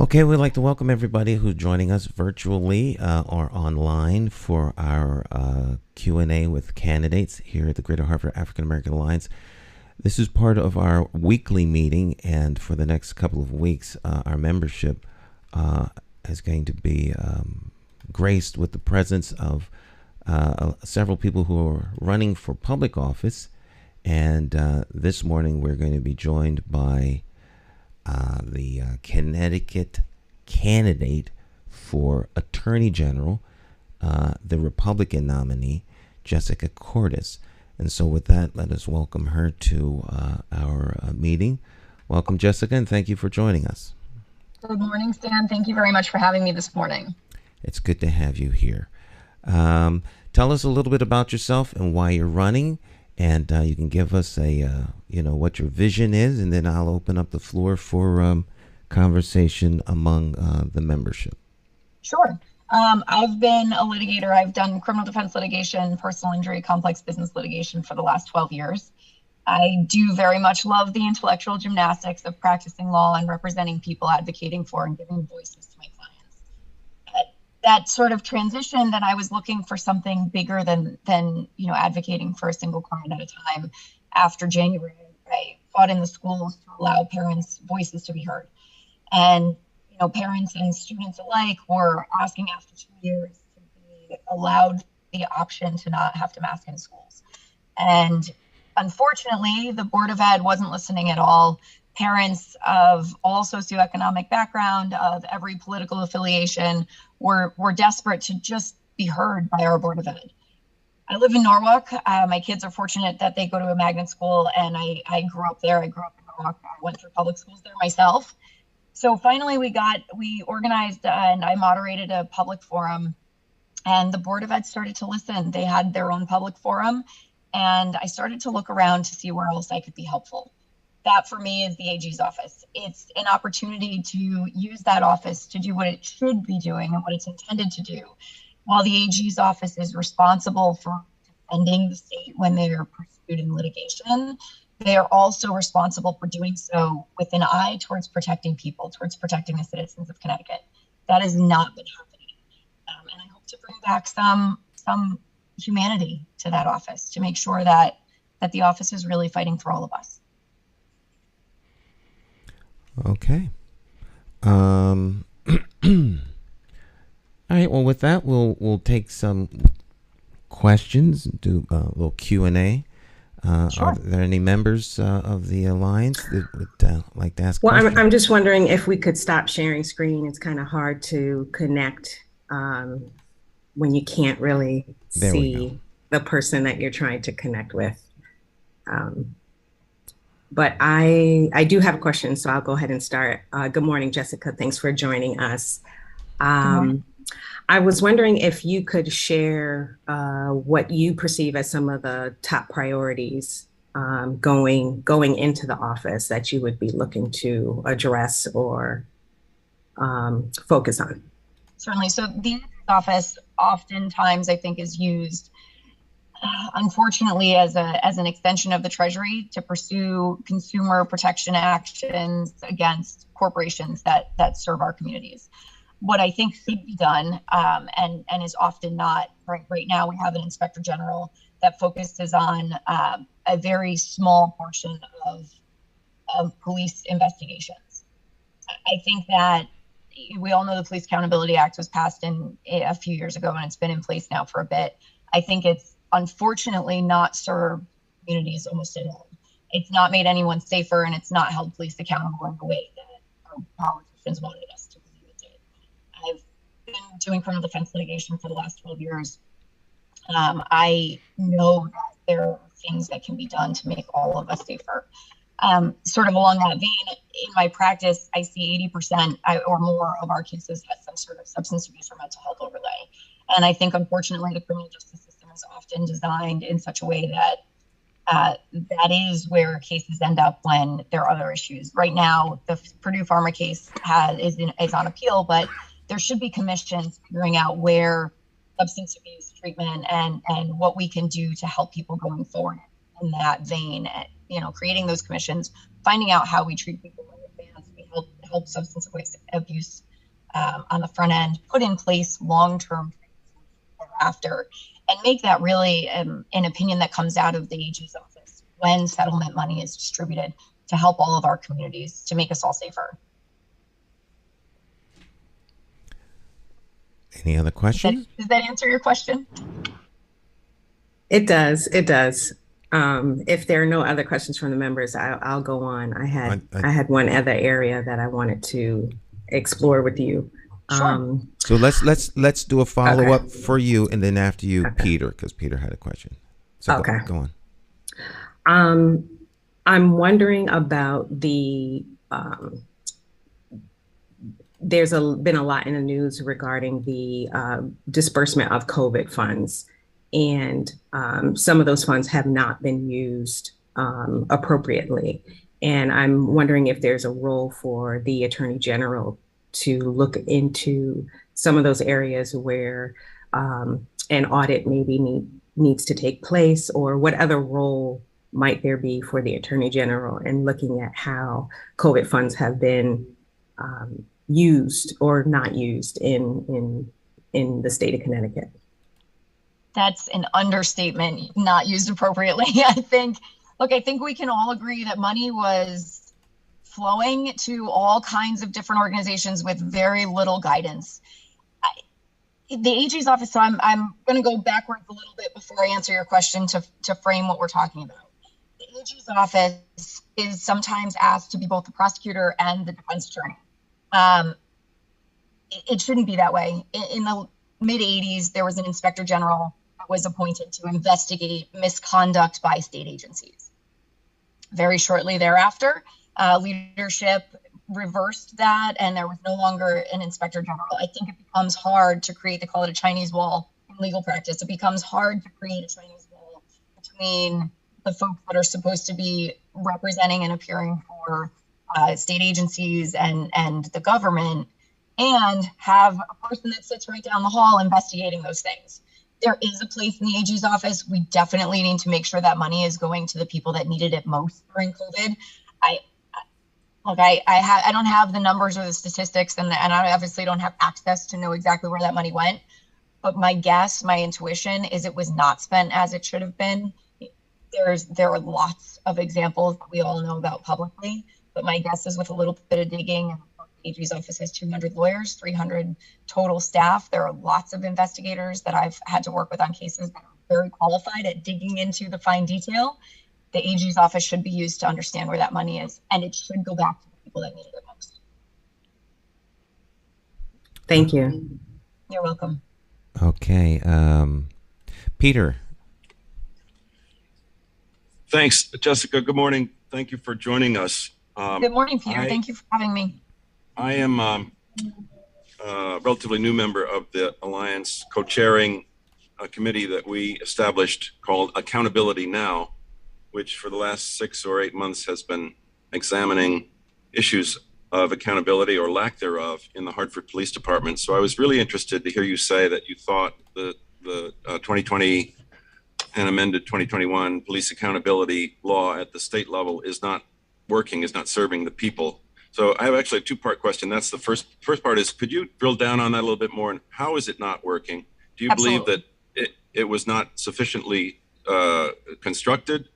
Okay, we'd like to welcome everybody who's joining us virtually or online for our Q&A with candidates here at the Greater Hartford African American Alliance. This is part of our weekly meeting, and for the next couple of weeks, our membership is going to be graced with the presence of several people who are running for public office. And this morning, we're going to be joined by the Connecticut candidate for Attorney General, the Republican nominee, Jessica Kordas. And so with that, let us welcome her to our meeting. Welcome, Jessica, and thank you for joining us. Good morning, Stan. Thank you very much for having me this morning. It's good to have you here. Tell us a little bit about yourself and why you're running. And you can give us what your vision is, and then I'll open up the floor for conversation among the membership. Sure. I've been a litigator. I've done criminal defense litigation, personal injury, complex business litigation for the last 12 years. I do very much love the intellectual gymnastics of practicing law and representing people, advocating for and giving voices to my clients. That sort of transition, that I was looking for something bigger than advocating for a single client at a time. After January, I fought in the schools to allow parents' voices to be heard, and parents and students alike were asking after 2 years to be allowed the option to not have to mask in schools. And unfortunately, the Board of Ed wasn't listening at all. Parents of all socioeconomic background, of every political affiliation, were desperate to just be heard by our Board of Ed. I live in Norwalk. My kids are fortunate that they go to a magnet school, and I grew up there. I grew up in Norwalk. I went through public schools there myself. So finally, we organized and I moderated a public forum, and the Board of Ed started to listen. They had their own public forum, and I started to look around to see where else I could be helpful. That for me is the AG's office. It's an opportunity to use that office to do what it should be doing and what it's intended to do. While the AG's office is responsible for defending the state when they are pursued in litigation, they are also responsible for doing so with an eye towards protecting people, towards protecting the citizens of Connecticut. That has not been happening. And I hope to bring back some humanity to that office to make sure that the office is really fighting for all of us. Okay. All right. Well, with that, we'll take some questions, do a little Q&A. Sure. Are there any members of the Alliance that would like to ask questions? I'm just wondering if we could stop sharing screen. It's kind of hard to connect when you can't really see the person that you're trying to connect with. But I do have a question, so I'll go ahead and start. Good morning, Jessica. Thanks for joining us. I was wondering if you could share what you perceive as some of the top priorities going into the office that you would be looking to address or focus on. Certainly. So the office oftentimes, I think, is used, unfortunately, as an extension of the Treasury to pursue consumer protection actions against corporations that serve our communities. What I think should be done, and is often not, right now we have an Inspector General that focuses on a very small portion of police investigations. I think that we all know the Police Accountability Act was passed in a few years ago, and it's been in place now for a bit. I think it's unfortunately not served communities almost at all. It's not made anyone safer, and it's not held police accountable in the way that our politicians wanted us to believe it did. I've been doing criminal defense litigation for the last 12 years. I know that there are things that can be done to make all of us safer. Sort of along that vein, in my practice, I see 80% or more of our cases have some sort of substance abuse or mental health overlay. And I think, unfortunately, the criminal justice system is often designed in such a way that that is where cases end up when there are other issues. Right now, the Purdue Pharma case is on appeal, but there should be commissions figuring out where substance abuse treatment and what we can do to help people going forward in that vein. Creating those commissions, finding out how we treat people in advance, we help help substance abuse on the front end, put in place long-term thereafter, and make that really an opinion that comes out of the AG's office when settlement money is distributed to help all of our communities, to make us all safer. Any other questions? Does that answer your question? It does. It does. If there are no other questions from the members, I'll go on. I had one other area that I wanted to explore with you. Sure. So let's do a follow-up for you, and then after you, Peter, because Peter had a question. So go on. I'm wondering about there's been a lot in the news regarding the disbursement of COVID funds, and some of those funds have not been used appropriately. And I'm wondering if there's a role for the Attorney General to look into some of those areas where an audit maybe needs to take place, or what other role might there be for the Attorney General in looking at how COVID funds have been used or not used in the state of Connecticut? That's an understatement, not used appropriately. I think we can all agree that money was flowing to all kinds of different organizations with very little guidance. The AG's office, so I'm going to go backwards a little bit before I answer your question to frame what we're talking about. The AG's office is sometimes asked to be both the prosecutor and the defense attorney. It shouldn't be that way. In the mid-'80s, there was an inspector general that was appointed to investigate misconduct by state agencies. Very shortly thereafter, leadership reversed that, and there was no longer an inspector general. I think it becomes hard to create, they call it a Chinese wall in legal practice. It becomes hard to create a Chinese wall between the folks that are supposed to be representing and appearing for state agencies and the government, and have a person that sits right down the hall investigating those things. There is a place in the AG's office. We definitely need to make sure that money is going to the people that needed it most during COVID. I don't have the numbers or the statistics, and I obviously don't have access to know exactly where that money went. But my guess, my intuition is it was not spent as it should have been. There are lots of examples that we all know about publicly, but my guess is with a little bit of digging, and the AG's office has 200 lawyers, 300 total staff. There are lots of investigators that I've had to work with on cases that are very qualified at digging into the fine detail. The AG's office should be used to understand where that money is, and it should go back to the people that need it most. Thank you. You're welcome. Okay. Peter. Thanks, Jessica. Good morning. Thank you for joining us. Good morning, Peter. Thank you for having me. I am a relatively new member of the Alliance, co-chairing a committee that we established called Accountability Now, which for the last 6 or 8 months has been examining issues of accountability or lack thereof in the Hartford Police Department. So I was really interested to hear you say that you thought the 2020 and amended 2021 police accountability law at the state level is not working, is not serving the people. So I have actually a two-part question. That's the first part is, could you drill down on that a little bit more? And how is it not working? Do you Absolutely. believe that it was not sufficiently constructed,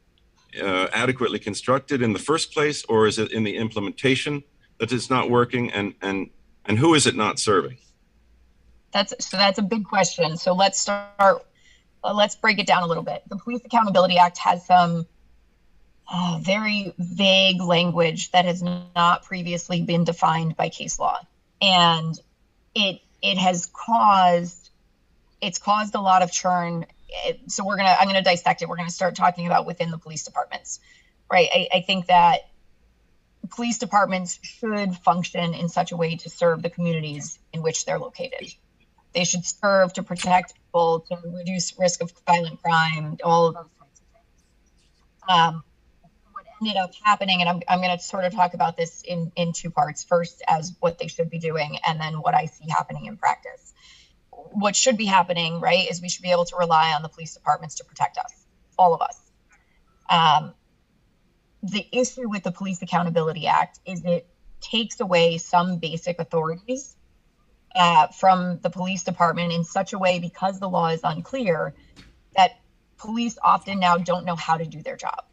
adequately constructed in the first place, or is it in the implementation that it's not working? And who is it not serving? That's a big question. So let's break it down a little bit. The Police Accountability Act has some very vague language that has not previously been defined by case law, and it's caused a lot of churn. So I'm gonna dissect it. We're gonna start talking about within the police departments, right? I think that police departments should function in such a way to serve the communities in which they're located. They should serve to protect people, to reduce risk of violent crime, all of those types of things. What ended up happening, and I'm going to sort of talk about this in two parts. First, as what they should be doing, and then what I see happening in practice. What should be happening, right, is we should be able to rely on the police departments to protect us, all of us. The issue with the Police Accountability Act is it takes away some basic authorities from the police department in such a way, because the law is unclear, that police often now don't know how to do their job.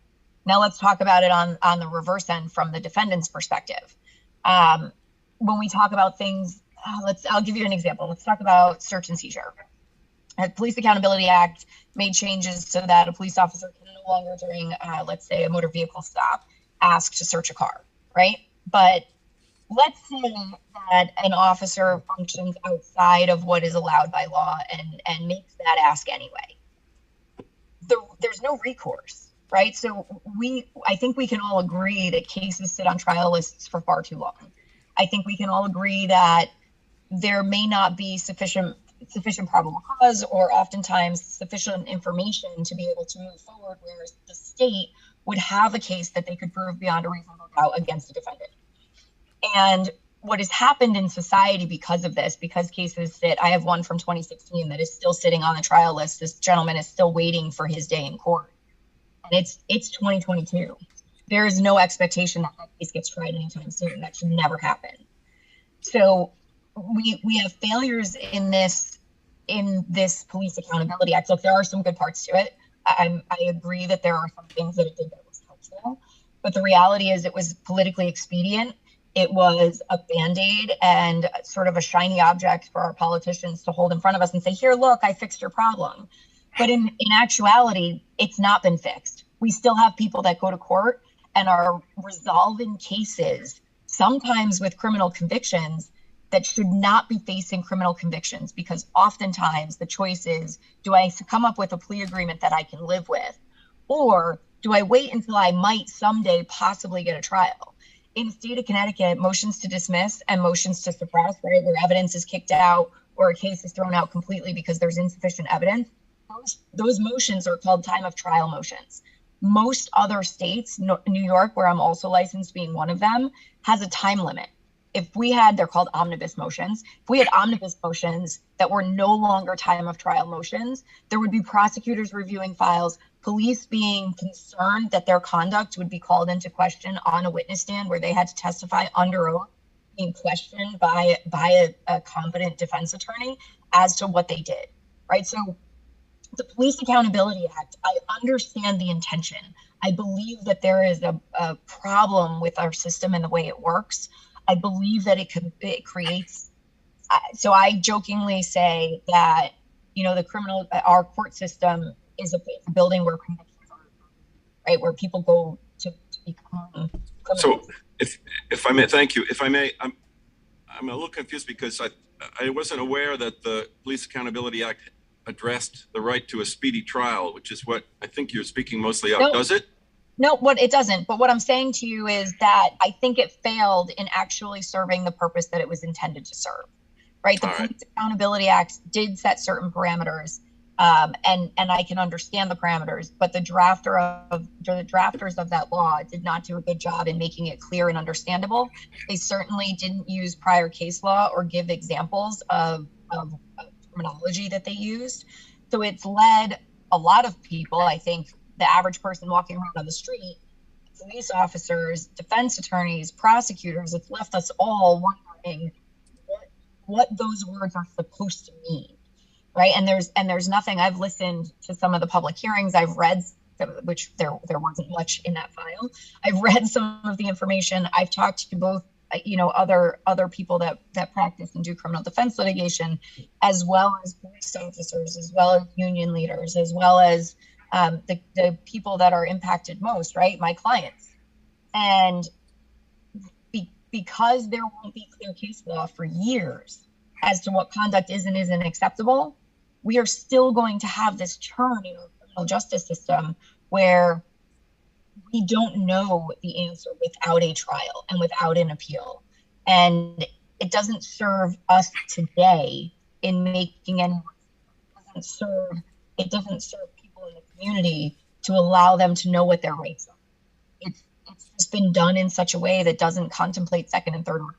Now let's talk about it on the reverse end from the defendant's perspective. When we talk about things, I'll give you an example. Let's talk about search and seizure. The Police Accountability Act made changes so that a police officer can no longer, during, let's say, a motor vehicle stop, ask to search a car, right? But let's say that an officer functions outside of what is allowed by law and makes that ask anyway. There's no recourse, right? So I think we can all agree that cases sit on trial lists for far too long. I think we can all agree that there may not be sufficient probable cause or oftentimes sufficient information to be able to move forward, whereas the state would have a case that they could prove beyond a reasonable doubt against a defendant. And what has happened in society because of this, because cases sit, I have one from 2016 that is still sitting on the trial list. This gentleman is still waiting for his day in court. And it's 2022. There is no expectation that that case gets tried anytime soon. That should never happen. So we have failures in this Police Accountability Act. Look, there are some good parts to it. I agree that there are some things that it did that was helpful, but the reality is it was politically expedient. It was a Band-Aid and sort of a shiny object for our politicians to hold in front of us and say, here, look, I fixed your problem. But in actuality, it's not been fixed. We still have people that go to court and are resolving cases, sometimes with criminal convictions, that should not be facing criminal convictions, because oftentimes the choice is, do I come up with a plea agreement that I can live with, or do I wait until I might someday possibly get a trial? In the state of Connecticut, motions to dismiss and motions to suppress, right, where evidence is kicked out or a case is thrown out completely because there's insufficient evidence, those motions are called time of trial motions. Most other states, New York, where I'm also licensed being one of them, has a time limit. If we had, they're called omnibus motions. If we had omnibus motions that were no longer time of trial motions, there would be prosecutors reviewing files, police being concerned that their conduct would be called into question on a witness stand where they had to testify under oath, being questioned by a competent defense attorney as to what they did, right? So the Police Accountability Act, I understand the intention. I believe that there is a problem with our system and the way it works. I believe that it creates, so I jokingly say that, our court system is a building where convictions are, right, where people go to become criminals. So if I may, thank you. If I may, I'm a little confused because I wasn't aware that the Police Accountability Act addressed the right to a speedy trial, which is what I think you're speaking mostly of. Does it? No, it doesn't. But what I'm saying to you is that I think it failed in actually serving the purpose that it was intended to serve, right? The Police Accountability Act did set certain parameters, and I can understand the parameters, but the drafters of that law did not do a good job in making it clear and understandable. They certainly didn't use prior case law or give examples of terminology that they used. So it's led a lot of people, I think, the average person walking around on the street, police officers, defense attorneys, prosecutors, it's left us all wondering what those words are supposed to mean, right? And there's nothing. I've listened to some of the public hearings. I've read, which there wasn't much in that file. I've read some of the information. I've talked to both, other people that practice and do criminal defense litigation, as well as police officers, as well as union leaders, as well as the people that are impacted most, right? My clients. And because there won't be clear case law for years as to what conduct is and isn't acceptable, we are still going to have this churn in our criminal justice system where we don't know the answer without a trial and without an appeal. And it doesn't serve us today in making anyone, it doesn't serve people in the community to allow them to know what their rights are. It's just been done in such a way that doesn't contemplate second and third order.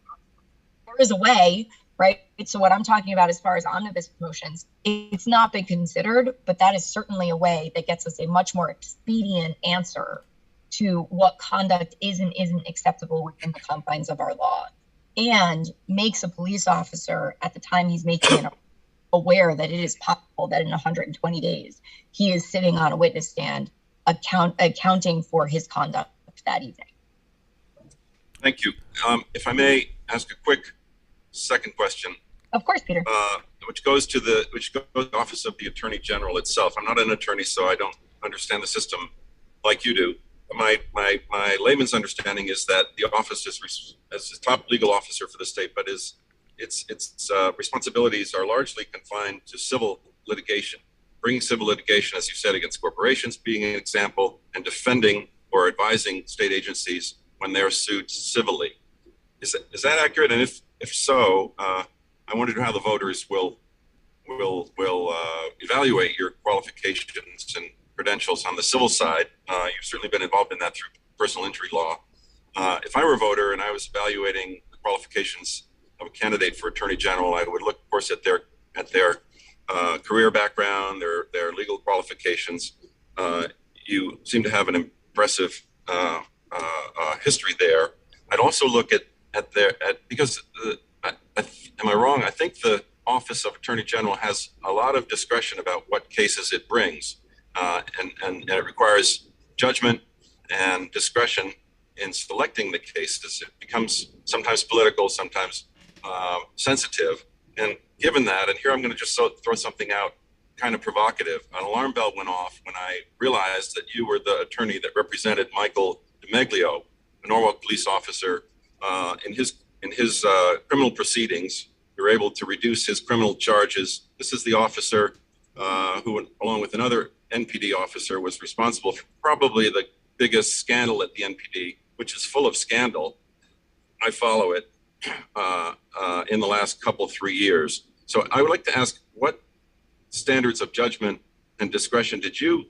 There is a way, right? So what I'm talking about as far as omnibus motions, it's not been considered, but that is certainly a way that gets us a much more expedient answer to what conduct is and isn't acceptable within the confines of our law, and makes a police officer at the time he's making it aware that it is possible that in 120 days he is sitting on a witness stand accounting for his conduct that evening. Thank you. If I may ask a quick second question. Of course, Peter. Which goes to the Office of the Attorney General itself. I'm not an attorney, so I don't understand the system like you do. My layman's understanding is that the office is as the top legal officer for the state, but its responsibilities are largely confined to civil litigation, bringing civil litigation, as you said, against corporations, being an example, and defending or advising state agencies when they're sued civilly. Is that accurate? And if so, I wondered how the voters will evaluate your qualifications and credentials on the civil side. You've certainly been involved in that through personal injury law. If I were a voter and I was evaluating the qualifications of a candidate for attorney general, I would look, of course, at their career background, their legal qualifications. You seem to have an impressive history there. I'd also look at because am I wrong? I think the Office of Attorney General has a lot of discretion about what cases it brings, and it requires judgment and discretion in selecting the cases. It becomes sometimes political, sometimes sensitive. And given that, and here I'm going to just throw something out, kind of provocative. An alarm bell went off when I realized that you were the attorney that represented Michael DiMeglio, a Norwalk police officer, in his criminal proceedings. You were able to reduce his criminal charges. This is the officer who, along with another NPD officer, was responsible for probably the biggest scandal at the NPD, which is full of scandal. I follow it in the last 3 years. So I would like to ask, what standards of judgment and discretion did you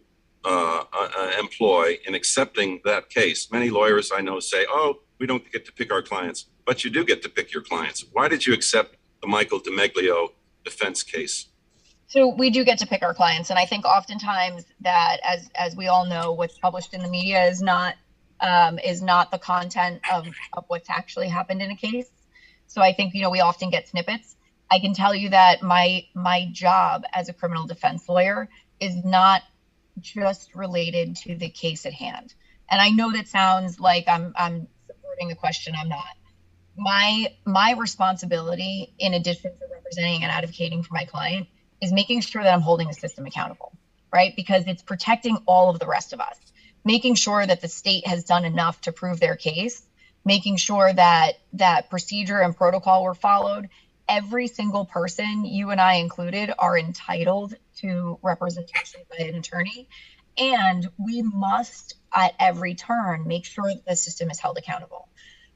employ in accepting that case? Many lawyers I know say, oh, we don't get to pick our clients, but you do get to pick your clients. Why did you accept the Michael DiMeglio defense case? So we do get to pick our clients. And I think oftentimes that, as we all know, what's published in the media is not the content of what's actually happened in a case. So I think, we often get snippets. I can tell you that my job as a criminal defense lawyer is not just related to the case at hand. And I know that sounds like I'm subverting the question. I'm not. My responsibility, in addition to representing and advocating for my client, is making sure that I'm holding the system accountable, right? Because it's protecting all of the rest of us, making sure that the state has done enough to prove their case, making sure that procedure and protocol were followed. Every single person, you and I included, are entitled to representation by an attorney. And we must, at every turn, make sure that the system is held accountable.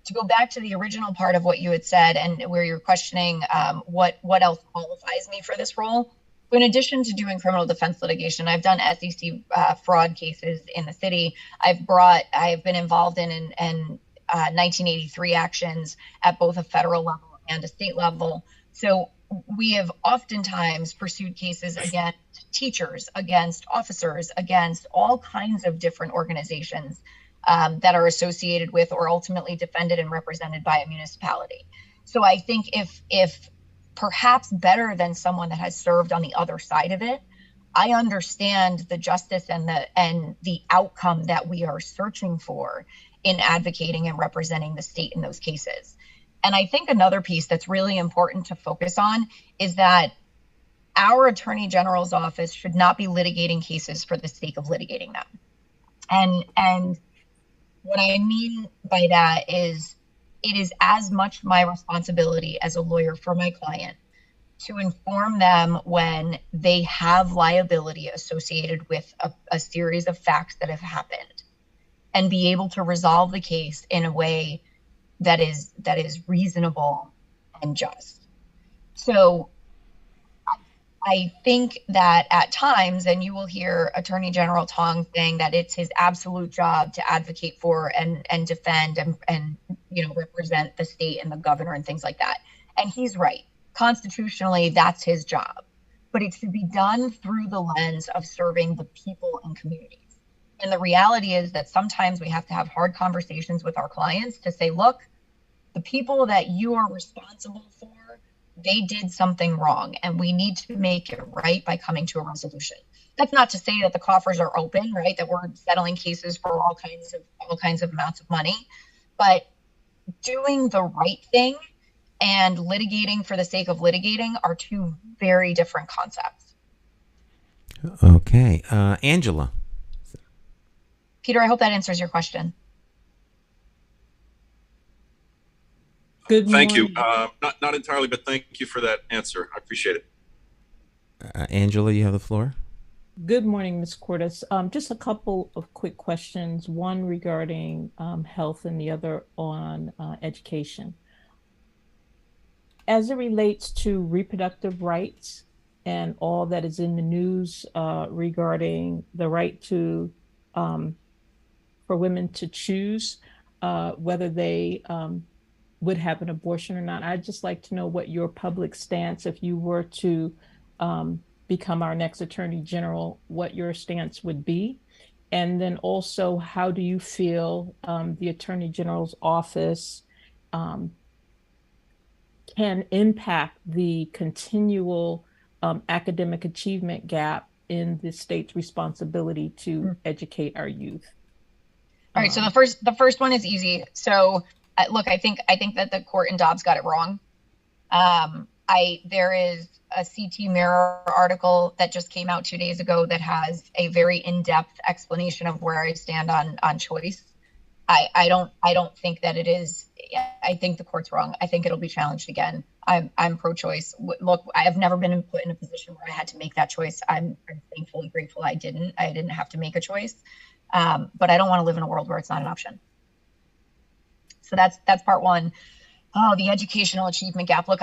To go back to the original part of what you had said, and where you're questioning what else qualifies me for this role. So in addition to doing criminal defense litigation, I've done SEC fraud cases in the city. I've been involved in 1983 actions at both a federal level and a state level. So we have oftentimes pursued cases against teachers, against officers, against all kinds of different organizations that are associated with or ultimately defended and represented by a municipality. So I think if perhaps better than someone that has served on the other side of it, I understand the justice and the outcome that we are searching for in advocating and representing the state in those cases. And I think another piece that's really important to focus on is that our Attorney General's office should not be litigating cases for the sake of litigating them. And what I mean by that is, it is as much my responsibility as a lawyer for my client to inform them when they have liability associated with a series of facts that have happened, and be able to resolve the case in a way that is reasonable and just. So I think that at times, and you will hear Attorney General Tong saying that it's his absolute job to advocate for and defend and represent the state and the governor and things like that. And he's right. Constitutionally, that's his job. But it should be done through the lens of serving the people and communities. And the reality is that sometimes we have to have hard conversations with our clients to say, look, the people that you are responsible for, they did something wrong, and we need to make it right by coming to a resolution. That's not to say that the coffers are open, right? That we're settling cases for all kinds of amounts of money, but doing the right thing and litigating for the sake of litigating are two very different concepts. Okay. Angela. Peter, I hope that answers your question. Good morning. Thank you. Not entirely, but thank you for that answer. I appreciate it. Angela, you have the floor. Good morning, Ms. Kordas. Just a couple of quick questions, one regarding health and the other on education. As it relates to reproductive rights and all that is in the news regarding the right to for women to choose whether they would have an abortion or not, I'd just like to know what your public stance, if you were to become our next Attorney General, what your stance would be. And then also, how do you feel the Attorney General's office can impact the continual academic achievement gap in the state's responsibility to educate our youth? All right, so the first one is easy. So look, I think that the court in Dobbs got it wrong. There is a CT Mirror article that just came out 2 days ago that has a very in-depth explanation of where I stand on choice. I don't think that it is. I think the court's wrong. I think it'll be challenged again. I'm pro-choice. Look, I have never been put in a position where I had to make that choice. I'm thankful and grateful I didn't have to make a choice. But I don't want to live in a world where it's not an option. So that's part one. Oh, the educational achievement gap. Look,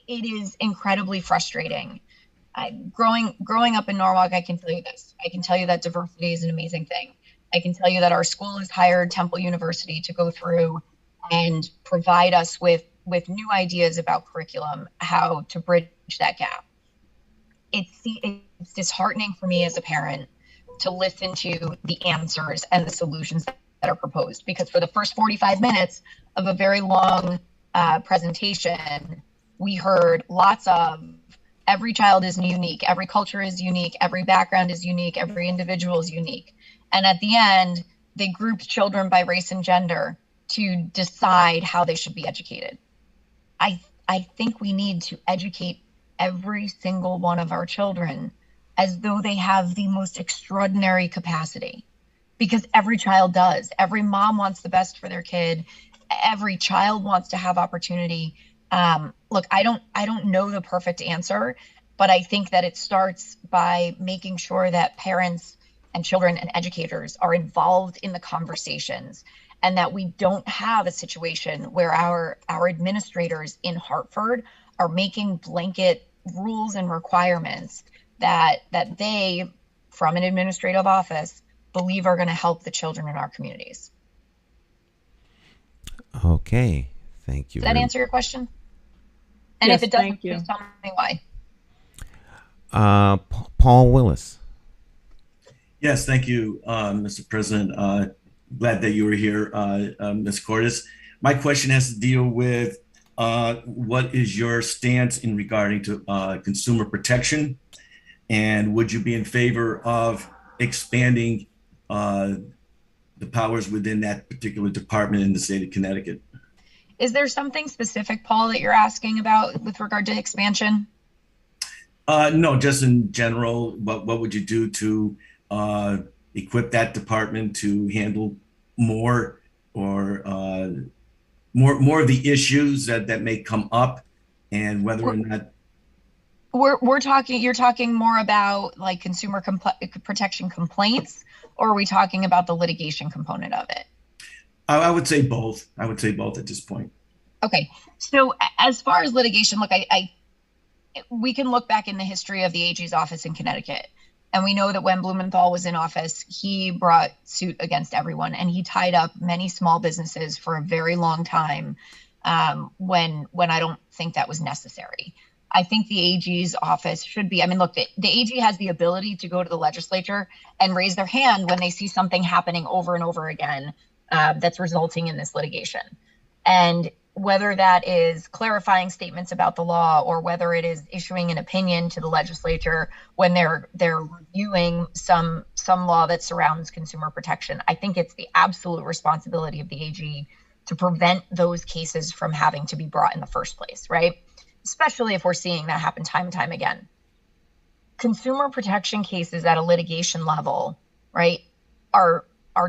it is incredibly frustrating. Growing up in Norwalk, I can tell you this. I can tell you that diversity is an amazing thing. I can tell you that our school has hired Temple University to go through and provide us with new ideas about curriculum, how to bridge that gap. It's disheartening for me as a parent to listen to the answers and the solutions that are proposed, because for the first 45 minutes of a very long presentation, we heard lots of every child is unique, every culture is unique, every background is unique, every individual is unique. And at the end, they grouped children by race and gender to decide how they should be educated. I think we need to educate every single one of our children as though they have the most extraordinary capacity, because every child does. Every mom wants the best for their kid. Every child wants to have opportunity. Look, I don't know the perfect answer, but I think that it starts by making sure that parents and children and educators are involved in the conversations, and that we don't have a situation where our administrators in Hartford are making blanket rules and requirements that they, from an administrative office, believe are going to help the children in our communities. Okay, thank you. Does that answer your question? And yes, if it doesn't, please tell me why. Paul Willis. Yes, thank you, Mr. President. Glad that you were here, Ms. Kordas. My question has to deal with what is your stance in regarding to consumer protection, and would you be in favor of expanding the powers within that particular department in the state of Connecticut? Is there something specific, Paul, that you're asking about with regard to expansion? No, just in general. What would you do to equip that department to handle more or more of the issues that may come up, and whether or not you're talking more about like consumer protection complaints, or are we talking about the litigation component of it? I would say both. I would say both at this point. Okay, so as far as litigation, look, we can look back in the history of the AG's office in Connecticut. And we know that when Blumenthal was in office, he brought suit against everyone, and he tied up many small businesses for a very long time when I don't think that was necessary. I think the AG's office should be, I mean, look, the AG has the ability to go to the legislature and raise their hand when they see something happening over and over again that's resulting in this litigation. And whether that is clarifying statements about the law or whether it is issuing an opinion to the legislature when they're reviewing some law that surrounds consumer protection, I think it's the absolute responsibility of the AG to prevent those cases from having to be brought in the first place, right? Especially if we're seeing that happen time and time again. Consumer protection cases at a litigation level, right, are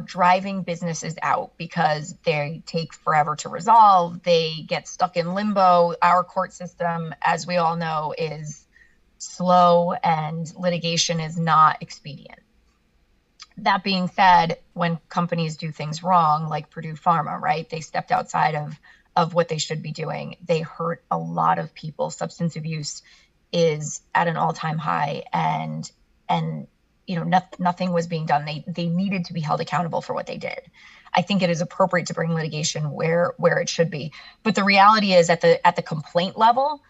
driving businesses out because they take forever to resolve. They get stuck in limbo. Our court system, as we all know, is slow and litigation is not expedient. That being said, when companies do things wrong, like Purdue Pharma, right, they stepped outside of what they should be doing. They hurt a lot of people. Substance abuse is at an all-time high, and you know, nothing was being done. They needed to be held accountable for what they did. I think it is appropriate to bring litigation where it should be. But the reality is at the complaint level,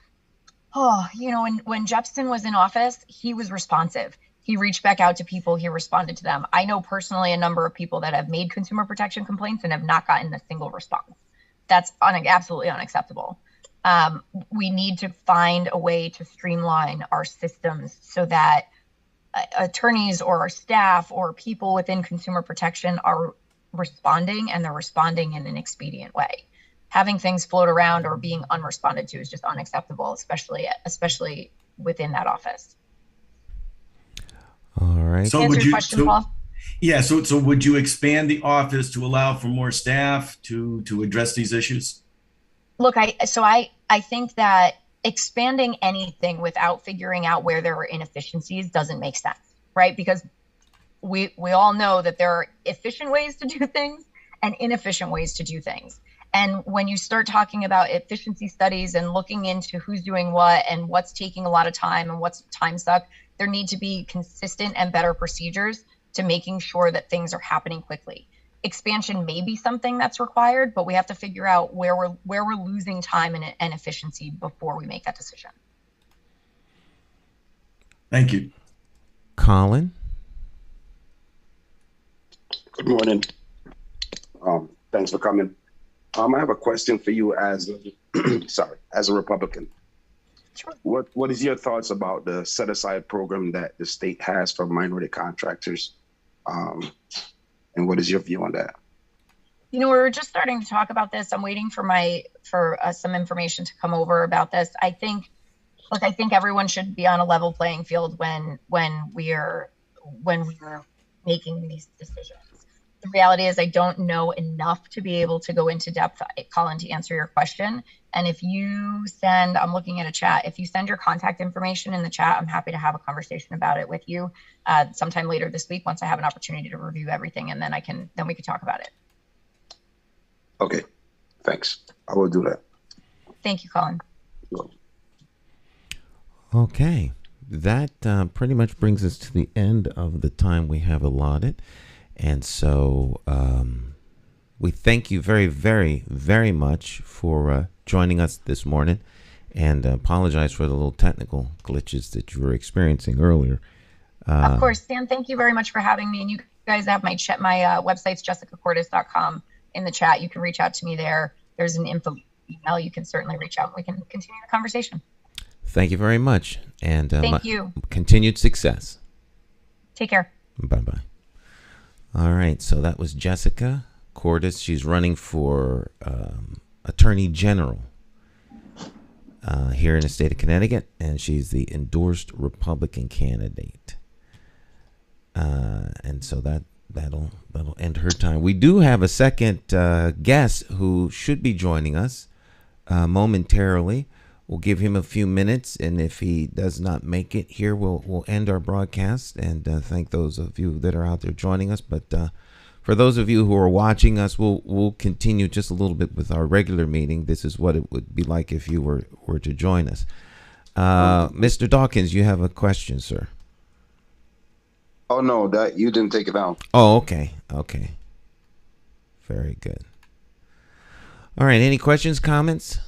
you know, when Jepsen was in office, he was responsive. He reached back out to people. He responded to them. I know personally a number of people that have made consumer protection complaints and have not gotten a single response. That's absolutely unacceptable. We need to find a way to streamline our systems so that attorneys or our staff or people within consumer protection are responding, and they're responding in an expedient way. Having things float around or being unresponded to is just unacceptable, especially within that office. All right. So Answer your question, Paul? Yeah. So would you expand the office to allow for more staff to address these issues? Look, I think that expanding anything without figuring out where there are inefficiencies doesn't make sense, right? Because we all know that there are efficient ways to do things and inefficient ways to do things. And when you start talking about efficiency studies and looking into who's doing what and what's taking a lot of time and what's time suck, there need to be consistent and better procedures to making sure that things are happening quickly. Expansion may be something that's required, but we have to figure out where we're losing time and efficiency before we make that decision. Thank you. Colin? Good morning. Thanks for coming. I have a question for you as as a Republican. Sure. What is your thoughts about the set aside program that the state has for minority contractors? And what is your view on that? You know, we're just starting to talk about this. I'm waiting for some information to come over about this. I think everyone should be on a level playing field when we're making these decisions. The reality is I don't know enough to be able to go into depth, Colin, to answer your question. And if you send, I'm looking at a chat, if you send your contact information in the chat, I'm happy to have a conversation about it with you sometime later this week once I have an opportunity to review everything, and then we can talk about it. Okay, thanks. I will do that. Thank you, Colin. Okay. That pretty much brings us to the end of the time we have allotted. And so we thank you very, very, very much for joining us this morning, and apologize for the little technical glitches that you were experiencing earlier. Of course, Stan, thank you very much for having me. And you guys have my website's jessicakordas.com in the chat. You can reach out to me there. There's an info email. You can certainly reach out and we can continue the conversation. Thank you very much. And thank you. Continued success. Take care. Bye-bye. All right, so that was Jessica Kordas. She's running for Attorney General here in the state of Connecticut, and she's the endorsed Republican candidate. And so that'll end her time. We do have a second guest who should be joining us momentarily. We'll give him a few minutes, and if he does not make it here, we'll end our broadcast and thank those of you that are out there joining us. But for those of you who are watching us, we'll continue just a little bit with our regular meeting. This is what it would be like if you were to join us. Mr. Dawkins, you have a question, sir. Oh, no, that you didn't take it down. Oh, okay. Very good. All right, any questions, comments?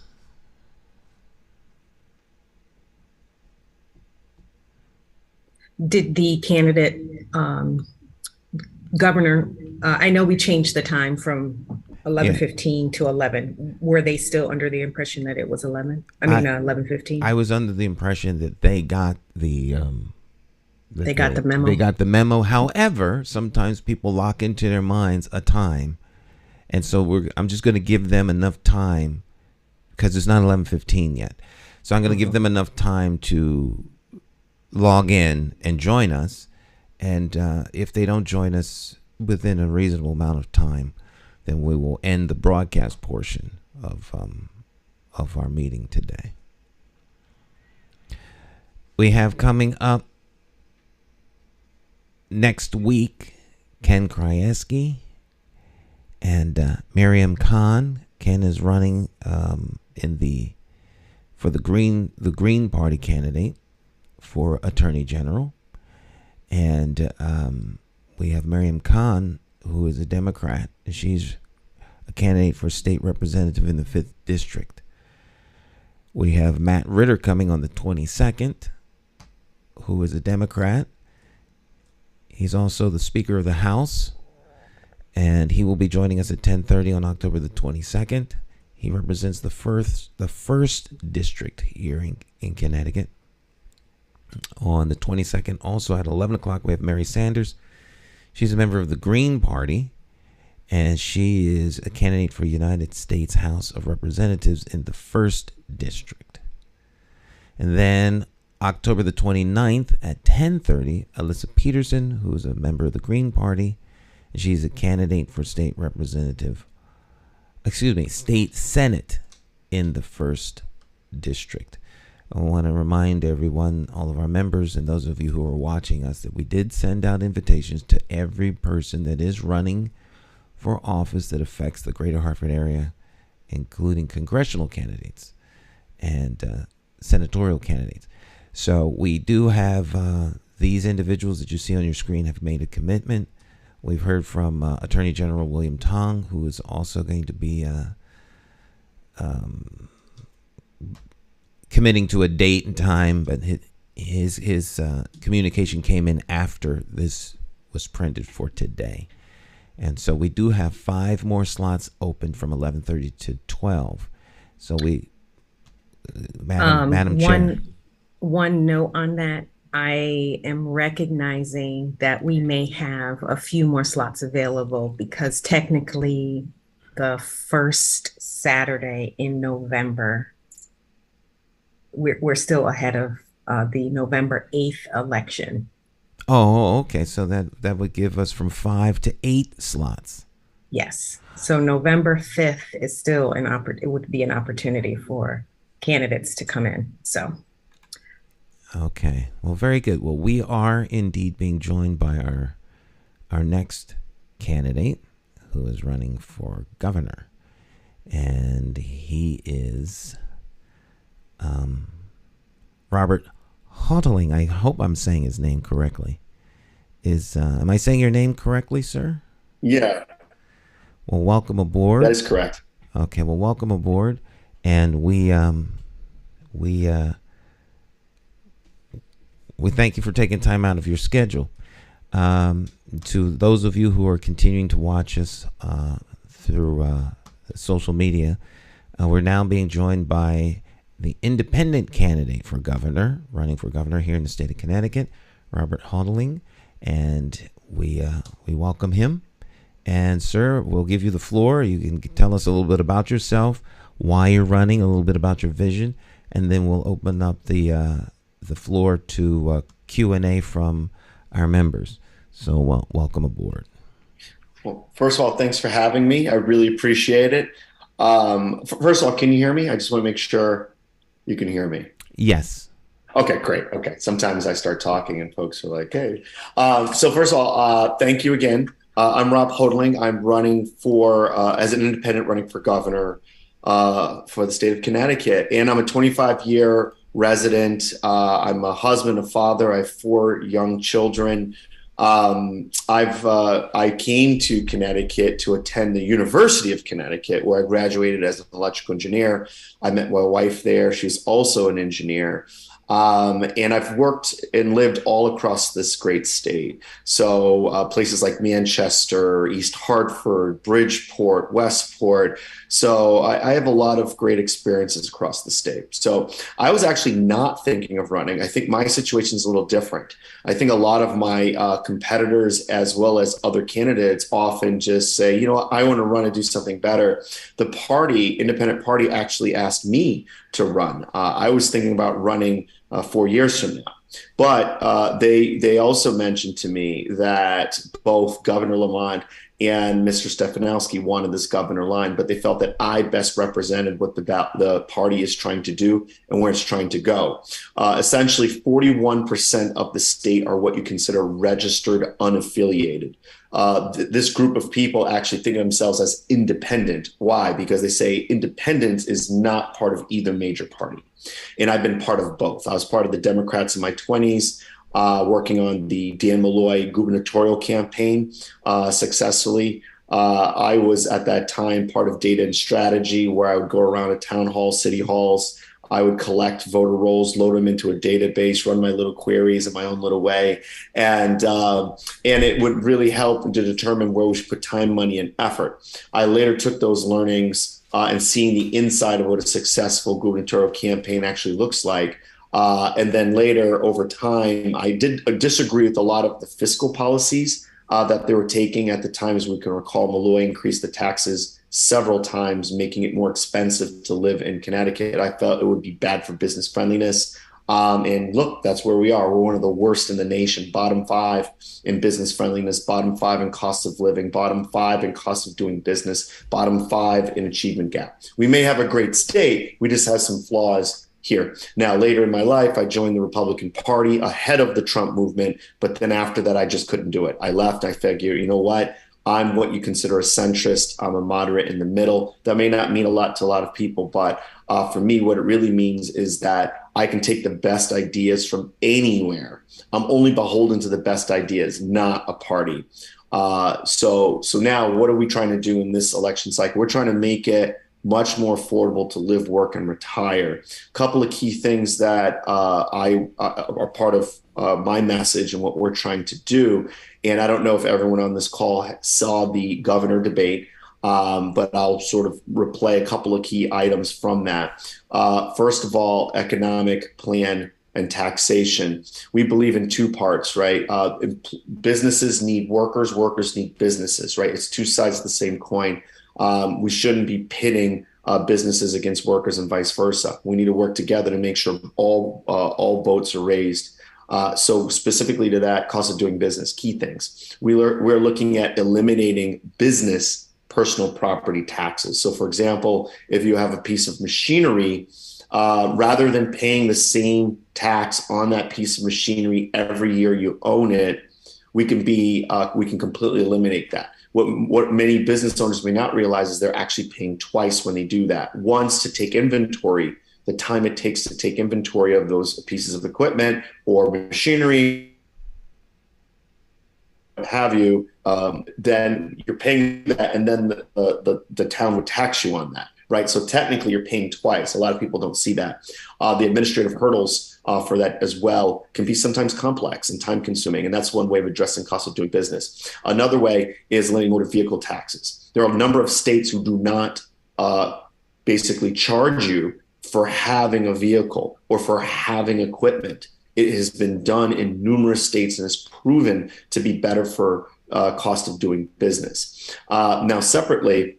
did the candidate governor, I know we changed the time from 11:15 to 11. Were they still under the impression that it was 11:15? I was under the impression that they got the they got the memo. They got the memo. However, sometimes people lock into their minds a time, and so I'm just going to give them enough time because it's not 11:15 yet. So I'm going to give them enough time to log in and join us, and if they don't join us within a reasonable amount of time, then we will end the broadcast portion of our meeting today. We have coming up next week Ken Krajewski and Miriam Khan. Ken is running for the Green Party candidate for Attorney General, and we have Miriam Khan, who is a Democrat. She's a candidate for state representative in the 5th District. We have Matt Ritter coming on the 22nd, who is a Democrat. He's also the Speaker of the House, and he will be joining us at 10:30 on October the 22nd. He represents the first district here in Connecticut. On the 22nd, also at 11 o'clock, we have Mary Sanders. She's a member of the Green Party, and she is a candidate for United States House of Representatives in the 1st District. And then October the 29th at 10:30, Alyssa Peterson, who is a member of the Green Party, and she's a candidate for state Senate in the 1st District. I want to remind everyone, all of our members, and those of you who are watching us, that we did send out invitations to every person that is running for office that affects the greater Hartford area, including congressional candidates and senatorial candidates. So we do have these individuals that you see on your screen have made a commitment. We've heard from Attorney General William Tong, who is also going to be committing to a date and time, but his communication came in after this was printed for today. And so we do have 5 more slots open from 11:30 to 12. So Madam Chair. One note on that, I am recognizing that we may have a few more slots available because technically the first Saturday in November, we're still ahead of the November 8th election. Oh, okay. So that would give us from 5 to 8 slots. Yes. So November 5th is still it would be an opportunity for candidates to come in. So. Okay. Well, very good. Well, we are indeed being joined by our next candidate, who is running for governor, and he is Robert Hotaling. I hope I'm saying his name correctly. Am I saying your name correctly, sir? Yeah. Well, welcome aboard. That is correct. Okay. Well, welcome aboard, and we thank you for taking time out of your schedule. To those of you who are continuing to watch us through social media, we're now being joined by the independent candidate for governor, running for governor here in the state of Connecticut, Robert Hotaling, and we welcome him. And sir, we'll give you the floor. You can tell us a little bit about yourself, why you're running, a little bit about your vision, and then we'll open up the floor to Q&A from our members. So welcome aboard. Well, first of all, thanks for having me. I really appreciate it. First of all, can you hear me? I just want to make sure you can hear me. Yes. Okay, great. Okay. Sometimes I start talking and folks are like, hey. So first of all, thank you again. I'm Rob Hotaling. I'm running as an independent running for governor for the state of Connecticut. And I'm a 25-year resident. I'm a husband, a father. I have 4 young children. I came to Connecticut to attend the University of Connecticut, where I graduated as an electrical engineer. I met my wife there. She's also an engineer. And I've worked and lived all across this great state. So places like Manchester, East Hartford, Bridgeport, Westport. So I have a lot of great experiences across the state. So I was actually not thinking of running. I think my situation is a little different. I think a lot of my competitors, as well as other candidates, often just say, you know, I want to run and do something better. The party, independent party, actually asked me to run. I was thinking about running 4 years from now. But they also mentioned to me that both Governor Lamont and Mr. Stefanowski wanted this governor line, but they felt that I best represented what the party is trying to do and where it's trying to go. Essentially, 41% of the state are what you consider registered unaffiliated. This group of people actually think of themselves as independent. Why? Because they say independence is not part of either major party. And I've been part of both. I was part of the Democrats in my 20s, working on the Dan Malloy gubernatorial campaign successfully. I was at that time part of data and strategy, where I would go around to town halls, city halls. I would collect voter rolls, load them into a database, run my little queries in my own little way. And it would really help to determine where we should put time, money, and effort. I later took those learnings and seeing the inside of what a successful gubernatorial campaign actually looks like. And then later, over time, I did disagree with a lot of the fiscal policies that they were taking at the time. As we can recall, Malloy increased the taxes several times, making it more expensive to live in Connecticut. I felt it would be bad for business friendliness. And look, that's where we are. We're one of the worst in the nation, bottom 5 in business friendliness, bottom 5 in cost of living, bottom 5 in cost of doing business, bottom 5 in achievement gap. We may have a great state, we just have some flaws here. Now, later in my life, I joined the Republican Party ahead of the Trump movement, but then after that, I just couldn't do it. I left. I figured, you know what? I'm what you consider a centrist. I'm a moderate in the middle. That may not mean a lot to a lot of people, but for me, what it really means is that I can take the best ideas from anywhere. I'm only beholden to the best ideas, not a party. So now what are we trying to do in this election cycle? We're trying to make it much more affordable to live, work, and retire. A couple of key things that are part of my message and what we're trying to do. And I don't know if everyone on this call saw the governor debate, but I'll sort of replay a couple of key items from that. First of all, economic plan and taxation. We believe in two parts, right? Businesses need workers, workers need businesses, right? It's two sides of the same coin. We shouldn't be pitting businesses against workers and vice versa. We need to work together to make sure all boats are raised. So specifically to that, cost of doing business, key things. We're looking at eliminating business personal property taxes. So for example, if you have a piece of machinery, rather than paying the same tax on that piece of machinery every year you own it, we can completely eliminate that. What many business owners may not realize is they're actually paying twice when they do that. Once to take inventory, the time it takes to take inventory of those pieces of equipment or machinery, what have you, then you're paying that, and then the town would tax you on that, right? So technically you're paying twice. A lot of people don't see that. The administrative hurdles for that as well can be sometimes complex and time consuming. And that's one way of addressing cost of doing business. Another way is eliminating motor vehicle taxes. There are a number of states who do not basically charge you for having a vehicle or for having equipment. It has been done in numerous states and is proven to be better for cost of doing business. Now, separately,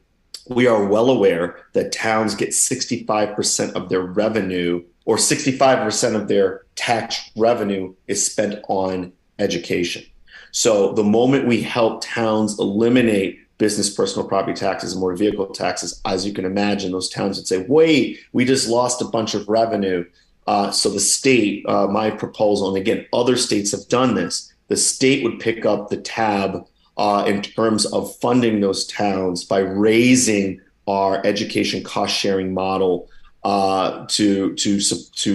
we are well aware that towns get 65% of their revenue, or 65% of their tax revenue is spent on education. So the moment we help towns eliminate business personal property taxes and motor vehicle taxes, as you can imagine, those towns would say, wait, we just lost a bunch of revenue. So the state, my proposal, and again, other states have done this, the state would pick up the tab in terms of funding those towns by raising our education cost sharing model to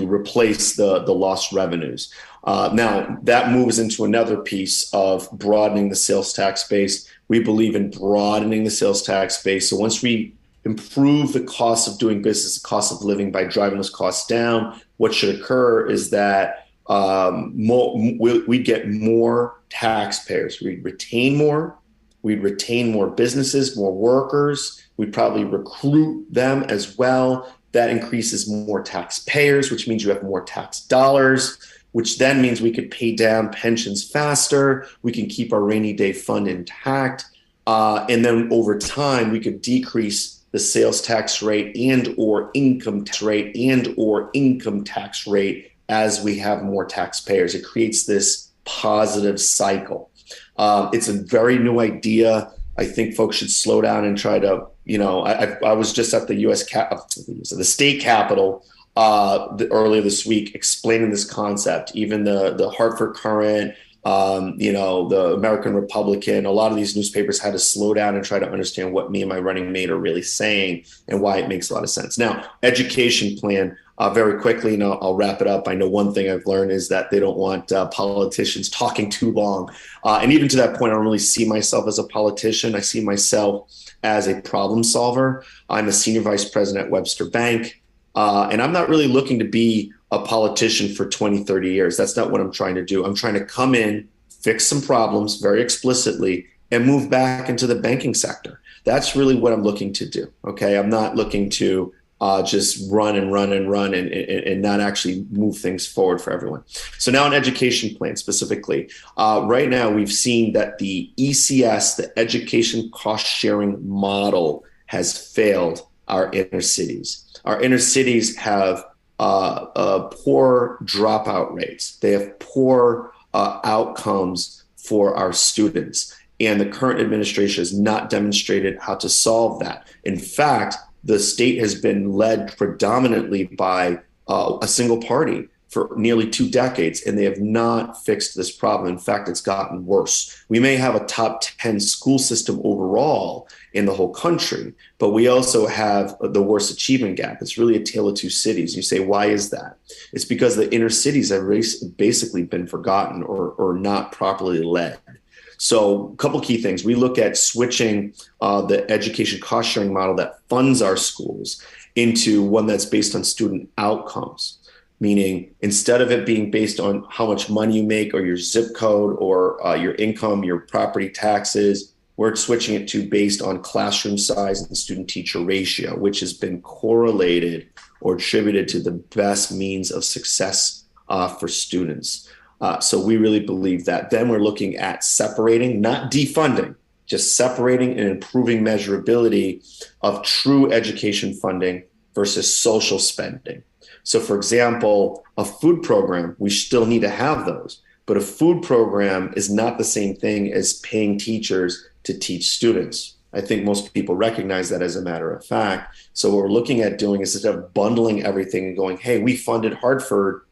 replace the lost revenues. Now, that moves into another piece of broadening the sales tax base. We believe in broadening the sales tax base. So once we improve the cost of doing business, the cost of living by driving those costs down. What should occur is that we'd get more taxpayers. We'd retain more. We'd retain more businesses, more workers. We'd probably recruit them as well. That increases more taxpayers, which means you have more tax dollars, which then means we could pay down pensions faster. We can keep our rainy day fund intact. And then over time, we could decrease the sales tax rate and or income tax rate as we have more taxpayers. It creates this positive cycle. It's a very new idea. I think folks should slow down and try to, I was just at the the state capitol earlier this week explaining this concept. Even the Hartford Courant, the American Republican, a lot of these newspapers had to slow down and try to understand what me and my running mate are really saying and why it makes a lot of sense. Now, education plan, very quickly, and I'll wrap it up. I know one thing I've learned is that they don't want politicians talking too long. And even to that point, I don't really see myself as a politician. I see myself as a problem solver. I'm a senior vice president at Webster Bank. And I'm not really looking to be a politician for 20, 30 years. That's not what I'm trying to do. I'm trying to come in, fix some problems very explicitly, and move back into the banking sector. That's really what I'm looking to do. Okay. I'm not looking to just run and not actually move things forward for everyone. So now an education plan specifically. Right now, we've seen that the ECS, the education cost sharing model, has failed our inner cities. Our inner cities have poor dropout rates. They have poor outcomes for our students. And the current administration has not demonstrated how to solve that. In fact, the state has been led predominantly by a single party for nearly 2 decades, and they have not fixed this problem. In fact, it's gotten worse. We may have a top 10 school system overall in the whole country, but we also have the worst achievement gap. It's really a tale of two cities. You say, why is that? It's because the inner cities have basically been forgotten or not properly led. So a couple key things. We look at switching the education cost sharing model that funds our schools into one that's based on student outcomes, meaning instead of it being based on how much money you make or your zip code or your income, your property taxes, we're switching it to based on classroom size and student teacher ratio, which has been correlated or attributed to the best means of success for students. So we really believe that. Then we're looking at separating, not defunding, just separating and improving measurability of true education funding versus social spending. So for example, a food program, we still need to have those, but a food program is not the same thing as paying teachers to teach students. I think most people recognize that as a matter of fact. So what we're looking at doing is instead of bundling everything and going, hey, we funded Hartford,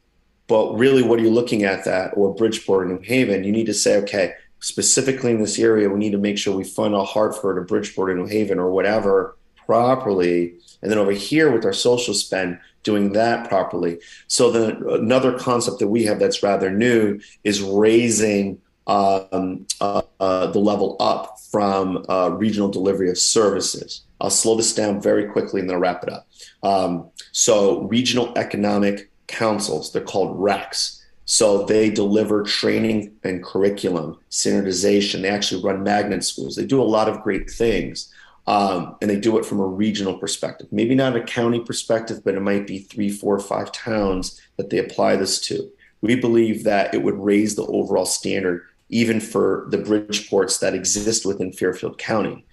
but really, what are you looking at that, or Bridgeport or New Haven? You need to say, okay, specifically in this area, we need to make sure we fund a Hartford or Bridgeport or New Haven or whatever properly. And then over here with our social spend, doing that properly. So then another concept that we have that's rather new is raising the level up from regional delivery of services. I'll slow this down very quickly and then I'll wrap it up. So regional economic councils, they're called RECs. So they deliver training and curriculum, standardization. They actually run magnet schools. They do a lot of great things. And they do it from a regional perspective, maybe not a county perspective, but it might be 3, 4, 5 towns that they apply this to. We believe that it would raise the overall standard, even for the Bridgeports that exist within Fairfield County.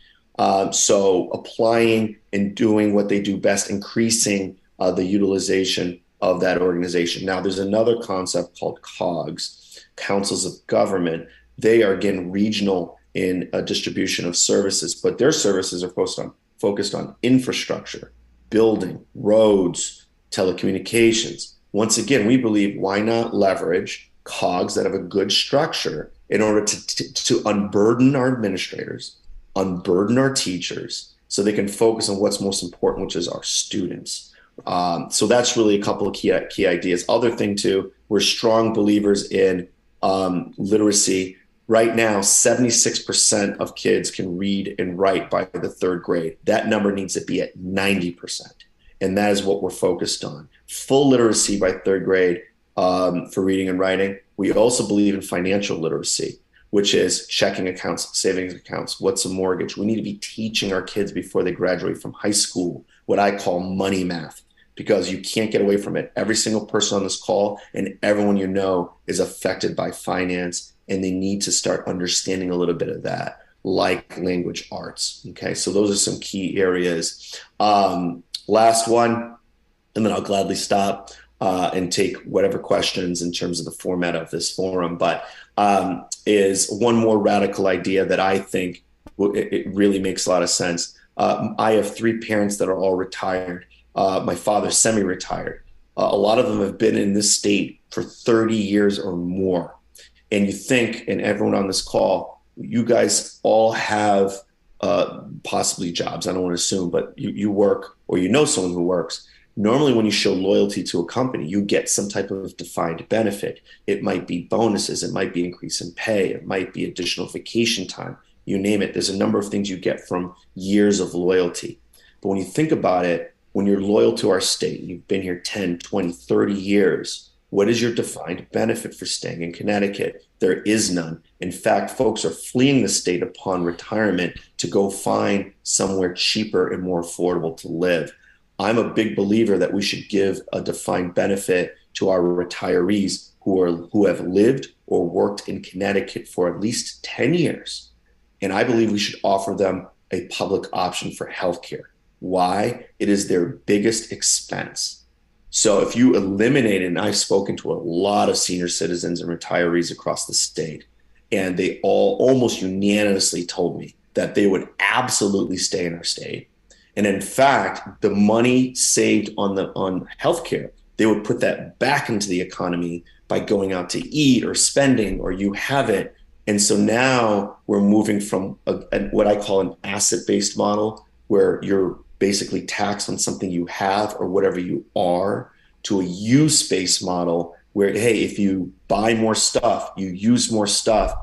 So applying and doing what they do best, increasing the utilization of that organization. Now, there's another concept called Cogs, Councils of Government. They are, again, regional in a distribution of services, but their services are focused on infrastructure, building, roads, telecommunications. Once again, we believe, why not leverage Cogs that have a good structure in order to unburden our administrators, unburden our teachers, so they can focus on what's most important, which is our students. So that's really a couple of key ideas. Other thing too, we're strong believers in literacy Right now, 76% of kids can read and write by the third grade. That number needs to be at 90%. And that is what we're focused on. Full literacy by third grade for reading and writing. We also believe in financial literacy, which is checking accounts, savings accounts, what's a mortgage. We need to be teaching our kids before they graduate from high school what I call money math, because you can't get away from it. Every single person on this call and everyone you know is affected by finance, and they need to start understanding a little bit of that, like language arts. Okay, so those are some key areas. Last one, and then I'll gladly stop and take whatever questions in terms of the format of this forum, but is one more radical idea that I think it really makes a lot of sense. I have 3 parents that are all retired. My father's semi-retired. A lot of them have been in this state for 30 years or more. And you think, and everyone on this call, you guys all have possibly jobs. I don't want to assume, but you work, or you know someone who works. Normally, when you show loyalty to a company, you get some type of defined benefit. It might be bonuses. It might be increase in pay. It might be additional vacation time. You name it. There's a number of things you get from years of loyalty. But when you think about it, when you're loyal to our state, you've been here 10, 20, 30 years, what is your defined benefit for staying in Connecticut? There is none. In fact, folks are fleeing the state upon retirement to go find somewhere cheaper and more affordable to live. I'm a big believer that we should give a defined benefit to our retirees who have lived or worked in Connecticut for at least 10 years. And I believe we should offer them a public option for healthcare. Why? It is their biggest expense. So if you eliminate, and I've spoken to a lot of senior citizens and retirees across the state, and they all almost unanimously told me that they would absolutely stay in our state. And in fact, the money saved on healthcare, they would put that back into the economy by going out to eat or spending, or you have it. And so now we're moving from what I call an asset-based model, where you're basically taxed on something you have or whatever you are, to a use-based model where, hey, if you buy more stuff, you use more stuff,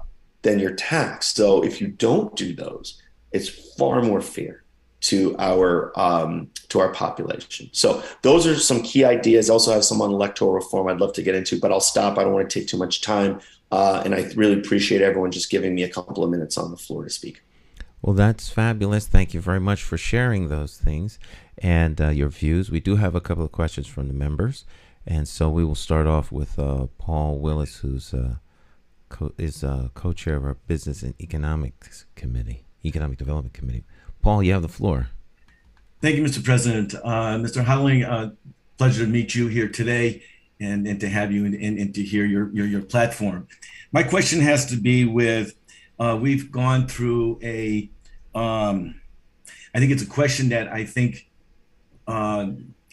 then you're taxed. So if you don't do those, it's far more fair to our population. So those are some key ideas. I also have some on electoral reform I'd love to get into, but I'll stop. I don't want to take too much time. And I really appreciate everyone just giving me a couple of minutes on the floor to speak. Well, that's fabulous. Thank you very much for sharing those things and your views. We do have a couple of questions from the members. And so we will start off with Paul Willis, who's co-chair of our Business and Economic Development Committee. Paul, you have the floor. Thank you, Mr. President. Mr. Hoddling, pleasure to meet you here today and to have you and to hear your platform. My question has to be with, we've gone through I think it's a question that I think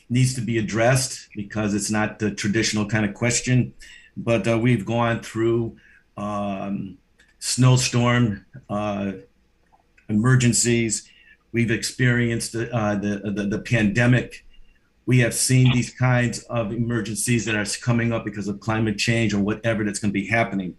needs to be addressed, because it's not the traditional kind of question, but we've gone through snowstorm emergencies. We've experienced the pandemic. We have seen these kinds of emergencies that are coming up because of climate change or whatever that's going to be happening.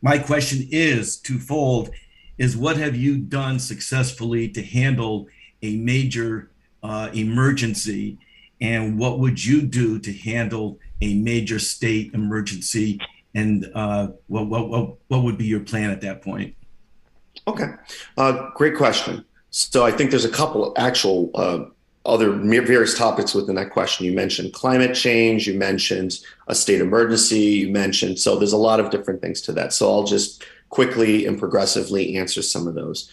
My question is twofold, is what have you done successfully to handle a major emergency? And what would you do to handle a major state emergency? And what would be your plan at that point? Okay, great question. So I think there's a couple of actual other various topics within that question. You mentioned climate change, you mentioned a state emergency, so there's a lot of different things to that. So I'll just quickly and progressively answer some of those.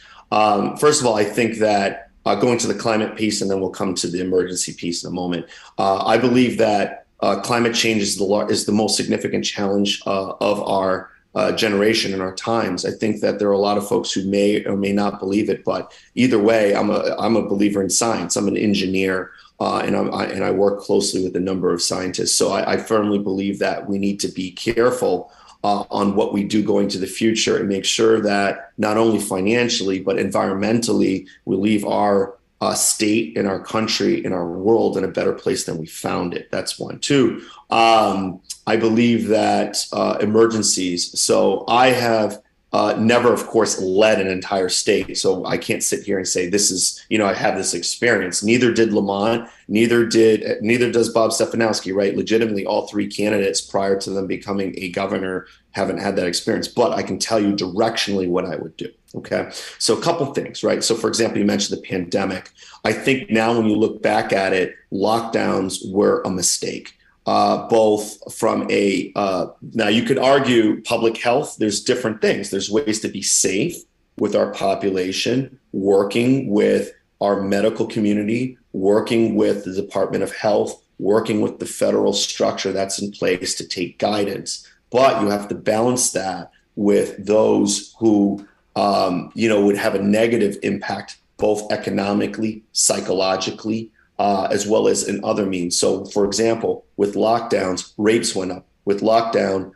First of all, I think that going to the climate piece, and then we'll come to the emergency piece in a moment. I believe that climate change is the most significant challenge of our generation and our times. I think that there are a lot of folks who may or may not believe it, but either way, I'm a believer in science. I'm an engineer, and I work closely with a number of scientists. So I firmly believe that we need to be careful on what we do going to the future and make sure that not only financially, but environmentally, we leave our state and our country and our world in a better place than we found it. That's one. Two, I believe that emergencies. So I have Never, of course, led an entire state. So I can't sit here and say this is, I have this experience. Neither did Lamont, neither does Bob Stefanowski, right? Legitimately, all three candidates prior to them becoming a governor haven't had that experience, but I can tell you directionally what I would do. Okay. So a couple things, right? So for example, you mentioned the pandemic. I think now when you look back at it, lockdowns were a mistake. Both from now you could argue public health, there's different things. There's ways to be safe with our population, working with our medical community, working with the Department of Health, working with the federal structure that's in place to take guidance. But you have to balance that with those who, would have a negative impact, both economically, psychologically, as well as in other means. So, for example, with lockdowns, rapes went up. With lockdown,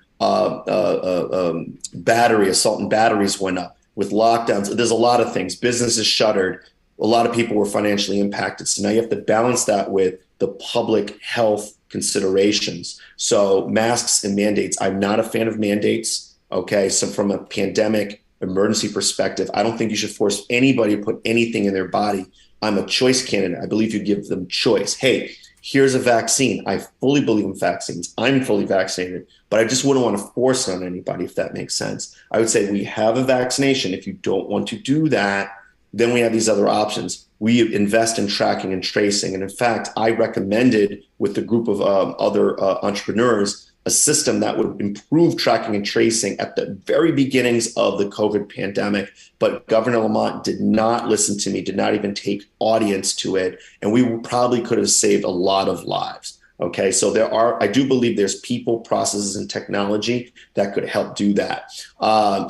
assault and batteries went up. With lockdowns, there's a lot of things. Businesses shuttered. A lot of people were financially impacted. So now you have to balance that with the public health considerations. So masks and mandates. I'm not a fan of mandates. Okay. So from a pandemic emergency perspective, I don't think you should force anybody to put anything in their body. I'm a choice candidate. I believe you give them choice. Hey, here's a vaccine. I fully believe in vaccines. I'm fully vaccinated, but I just wouldn't want to force it on anybody, if that makes sense. I would say we have a vaccination. If you don't want to do that, then we have these other options. We invest in tracking and tracing. And in fact, I recommended with a group of other entrepreneurs a system that would improve tracking and tracing at the very beginnings of the COVID pandemic. But Governor Lamont did not listen to me, did not even take audience to it. And we probably could have saved a lot of lives. Okay, so I do believe there's people, processes, and technology that could help do that.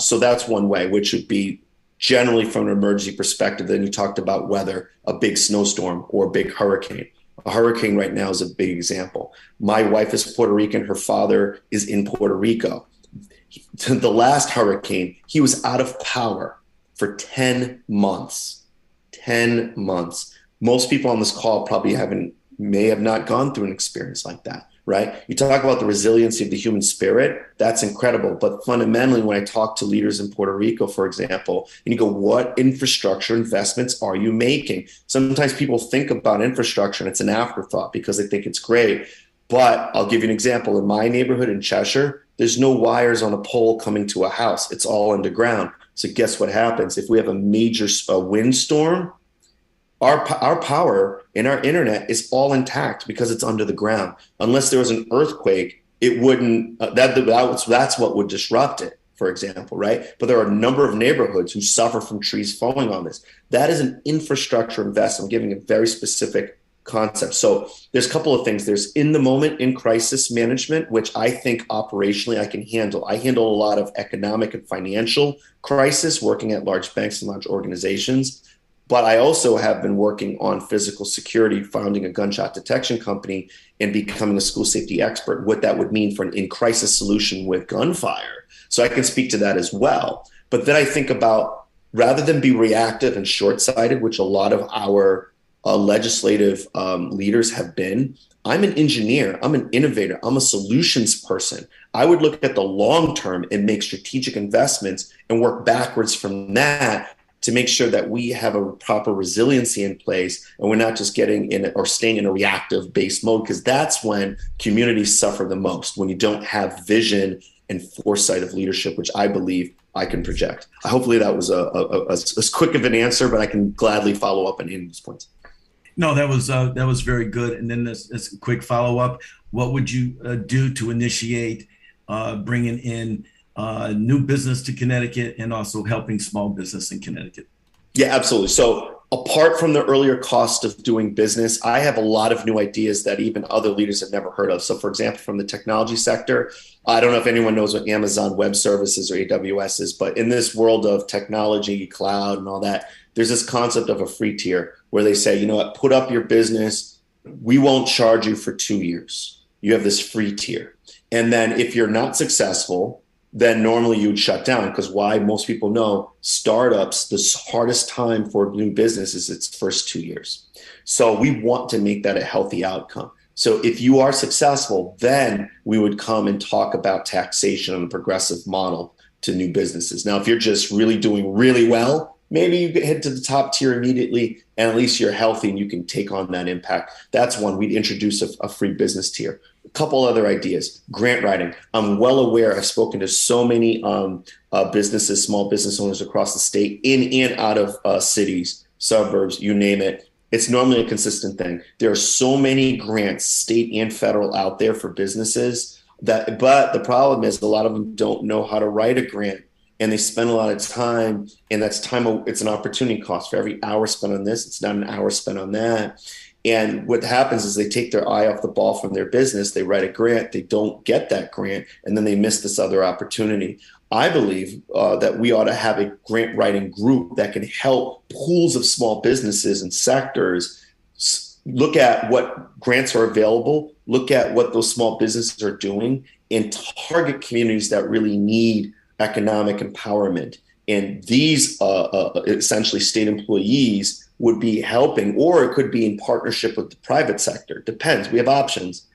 So that's one way, which would be generally from an emergency perspective. Then you talked about weather, a big snowstorm or a big hurricane. A hurricane right now is a big example. My wife is Puerto Rican. Her father is in Puerto Rico. The last hurricane, he was out of power for 10 months. 10 months. Most people on this call probably may have not gone through an experience like that, right? You talk about the resiliency of the human spirit. That's incredible. But fundamentally, when I talk to leaders in Puerto Rico, for example, and you go, what infrastructure investments are you making? Sometimes people think about infrastructure and it's an afterthought because they think it's great. But I'll give you an example. In my neighborhood in Cheshire, there's no wires on a pole coming to a house. It's all underground. So guess what happens? If we have a major windstorm, our power and our internet is all intact because it's under the ground. Unless there was an earthquake, it wouldn't. That's what would disrupt it, for example, right? But there are a number of neighborhoods who suffer from trees falling on this. That is an infrastructure investment. I'm giving a very specific concept. So there's a couple of things. There's in the moment in crisis management, which I think operationally I can handle. I handle a lot of economic and financial crisis, working at large banks and large organizations. But I also have been working on physical security, founding a gunshot detection company and becoming a school safety expert, what that would mean for an in-crisis solution with gunfire. So I can speak to that as well. But then I think about, rather than be reactive and short-sighted, which a lot of our legislative leaders have been, I'm an engineer, I'm an innovator, I'm a solutions person. I would look at the long term and make strategic investments and work backwards from that to make sure that we have a proper resiliency in place and we're not just getting in or staying in a reactive based mode, because that's when communities suffer the most, when you don't have vision and foresight of leadership, which I believe I can project. Hopefully that was as quick of an answer, but I can gladly follow up on any of these points. No, that was very good. And then this quick follow up. What would you do to initiate bringing in new business to Connecticut and also helping small business in Connecticut? Yeah, absolutely. So apart from the earlier cost of doing business, I have a lot of new ideas that even other leaders have never heard of. So for example, from the technology sector, I don't know if anyone knows what Amazon Web Services or AWS is, but in this world of technology, cloud and all that, there's this concept of a free tier where they say, you know what, put up your business. We won't charge you for 2 years. You have this free tier. And then if you're not successful, then normally you would shut down, because why? Most people know startups, the hardest time for new business is its first 2 years. So we want to make that a healthy outcome. So if you are successful, then we would come and talk about taxation on a progressive model to new businesses. Now, if you're just really doing really well, maybe you head to the top tier immediately, and at least you're healthy and you can take on that impact. That's one. We'd introduce a free business tier. A couple other ideas. Grant writing. I'm well aware. I've spoken to so many businesses, small business owners across the state, in and out of cities, suburbs, you name it. It's normally a consistent thing. There are so many grants, state and federal, out there for businesses but the problem is a lot of them don't know how to write a grant, and they spend a lot of time, and that's time. It's an opportunity cost. For every hour spent on this, it's not an hour spent on that. And what happens is they take their eye off the ball from their business. They write a grant, they don't get that grant, and then they miss this other opportunity. I believe that we ought to have a grant writing group that can help pools of small businesses and sectors look at what grants are available, look at what those small businesses are doing, and target communities that really need economic empowerment. And these essentially state employees would be helping, or it could be in partnership with the private sector. Depends. We have options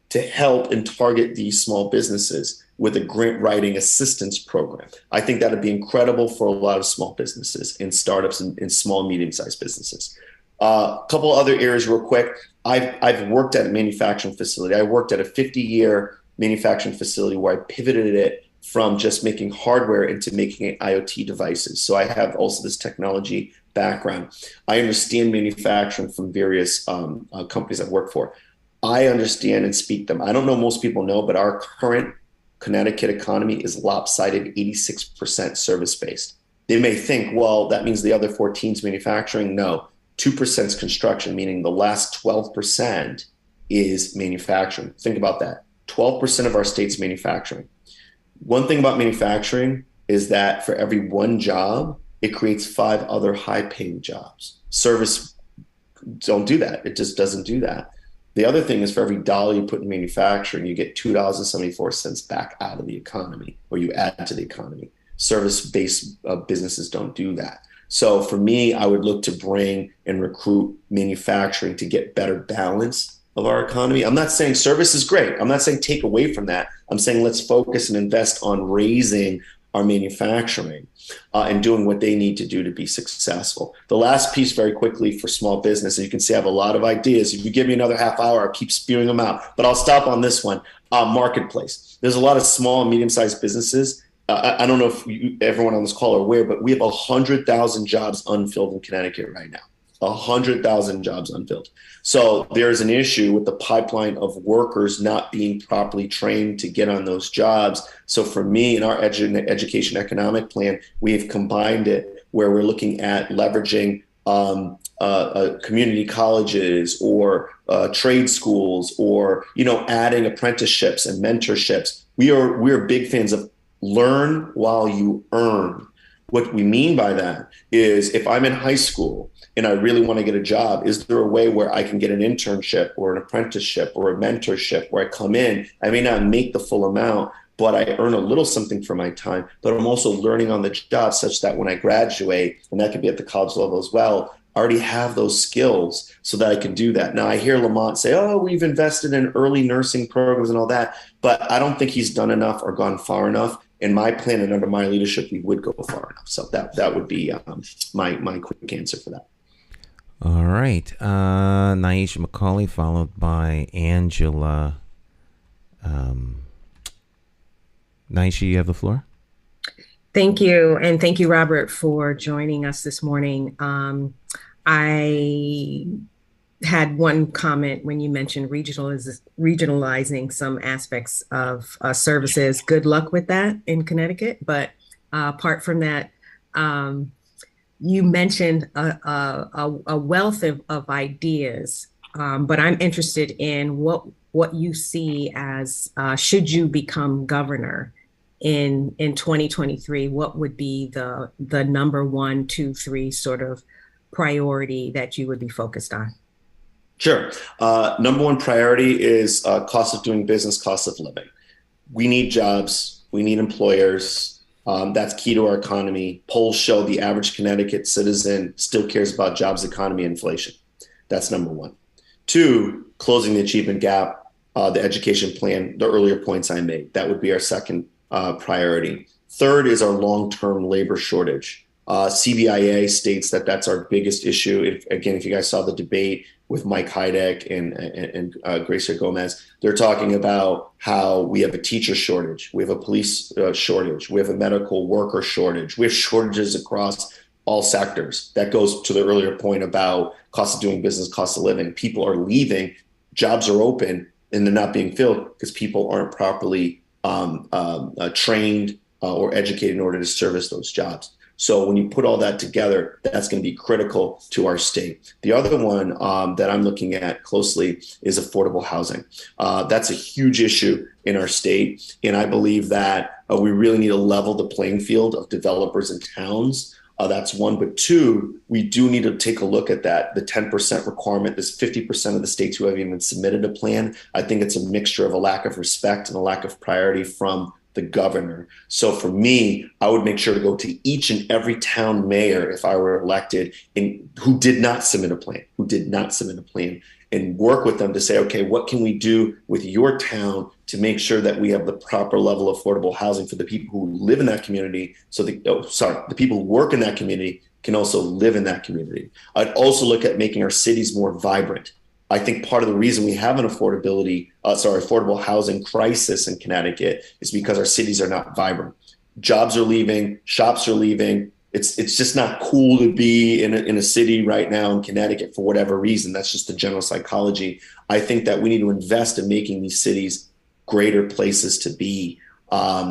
to help and target these small businesses with a grant writing assistance program. I think that would be incredible for a lot of small businesses and startups and small, medium-sized businesses. A couple other areas real quick. I've worked at a manufacturing facility. I worked at a 50-year manufacturing facility where I pivoted it from just making hardware into making IoT devices. So I have also this technology background. I understand manufacturing from various companies I've worked for. I understand and speak them. I don't know, most people know, but our current Connecticut economy is lopsided, 86% service-based. They may think, well, that means the other 14 is manufacturing. No. 2% is construction, meaning the last 12% is manufacturing. Think about that. 12% of our state's manufacturing. One thing about manufacturing is that for every one job, it creates 5 other high-paying jobs. Service don't do that. It just doesn't do that. The other thing is for every dollar you put in manufacturing, you get $2.74 back out of the economy, or you add to the economy. Service-based businesses don't do that. So for me, I would look to bring and recruit manufacturing to get better balance of our economy. I'm not saying service is great. I'm not saying take away from that. I'm saying let's focus and invest on raising our manufacturing and doing what they need to do to be successful. The last piece very quickly for small business, and you can see I have a lot of ideas. If you give me another half hour, I'll keep spewing them out, but I'll stop on this one. Marketplace. There's a lot of small and medium-sized businesses. I don't know if everyone on this call are aware, but we have 100,000 jobs unfilled in Connecticut right now. 100,000 jobs unfilled. So there's an issue with the pipeline of workers not being properly trained to get on those jobs. So for me, in our education economic plan, we have combined it where we're looking at leveraging community colleges or trade schools, or adding apprenticeships and mentorships. We're big fans of learn while you earn. What we mean by that is if I'm in high school and I really want to get a job, is there a way where I can get an internship or an apprenticeship or a mentorship where I come in, I may not make the full amount, but I earn a little something for my time, but I'm also learning on the job such that when I graduate, and that could be at the college level as well, I already have those skills so that I can do that. Now I hear Lamont say, oh, we've invested in early nursing programs and all that, but I don't think he's done enough or gone far enough. In my plan and under my leadership, we would go far enough. So that would be my quick answer for that. All right. Naisha McCauley, followed by Angela. Naisha, you have the floor. Thank you. And thank you, Robert, for joining us this morning. I had one comment when you mentioned regionalizing some aspects of services. Good luck with that in Connecticut. But apart from that, you mentioned a wealth of ideas, but I'm interested in what you see as should you become governor in 2023, what would be the number 1, 2, 3 sort of priority that you would be focused on? Sure. Number 1 priority is cost of doing business, cost of living. We need jobs. We need employers. That's key to our economy. Polls show the average Connecticut citizen still cares about jobs, economy, inflation. That's number 1. 2, closing the achievement gap, the education plan, the earlier points I made. That would be our second priority. Third is our long-term labor shortage. CBIA states that that's our biggest issue. If you guys saw the debate with Mike Heideck and Gracia Gomez, they're talking about how we have a teacher shortage, we have a police shortage, we have a medical worker shortage, we have shortages across all sectors. That goes to the earlier point about cost of doing business, cost of living. People are leaving, jobs are open, and they're not being filled because people aren't properly trained or educated in order to service those jobs. So when you put all that together, that's going to be critical to our state. The other one that I'm looking at closely is affordable housing. That's a huge issue in our state. And I believe that we really need to level the playing field of developers and towns. That's one. But two, we do need to take a look at that. The 10% requirement, there's 50% of the states who have even submitted a plan. I think it's a mixture of a lack of respect and a lack of priority from the governor. So for me, I would make sure to go to each and every town mayor if I were elected and who did not submit a plan, and work with them to say, okay, what can we do with your town to make sure that we have the proper level of affordable housing for the people who live in that community? So the people who work in that community can also live in that community. I'd also look at making our cities more vibrant. I think part of the reason we have an affordable housing crisis in Connecticut is because our cities are not vibrant. Jobs are leaving, shops are leaving. It's just not cool to be in a city right now in Connecticut for whatever reason. That's just the general psychology. I think that we need to invest in making these cities greater places to be,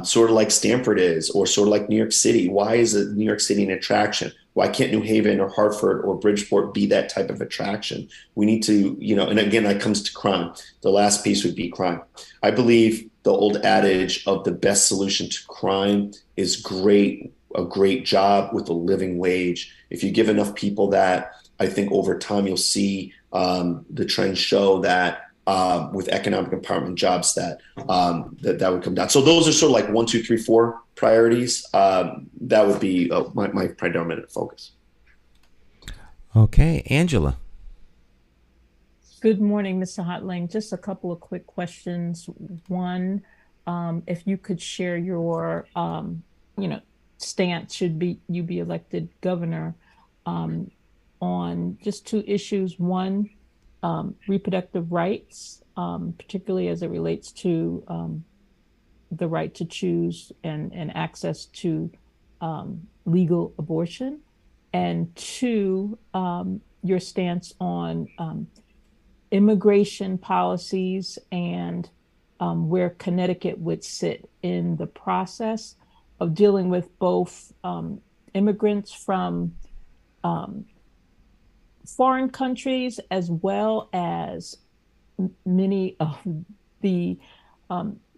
sort of like Stamford is, or sort of like New York City. Why is New York City an attraction? Why can't New Haven or Hartford or Bridgeport be that type of attraction? We need to, and again, that comes to crime. The last piece would be crime. I believe the old adage of the best solution to crime is a great job with a living wage. If you give enough people that, I think over time you'll see the trends show that with economic empowerment jobs that would come down. So those are sort of like 1, 2, 3, 4 priorities. That would be my predominant focus. Okay, Angela. Good morning, Mr. Hoddling. Just a couple of quick questions. One, if you could share your, stance should you be elected governor on just 2 issues. One, reproductive rights, particularly as it relates to the right to choose and access to legal abortion. And 2, your stance on immigration policies and where Connecticut would sit in the process of dealing with both immigrants from foreign countries, as well as many of the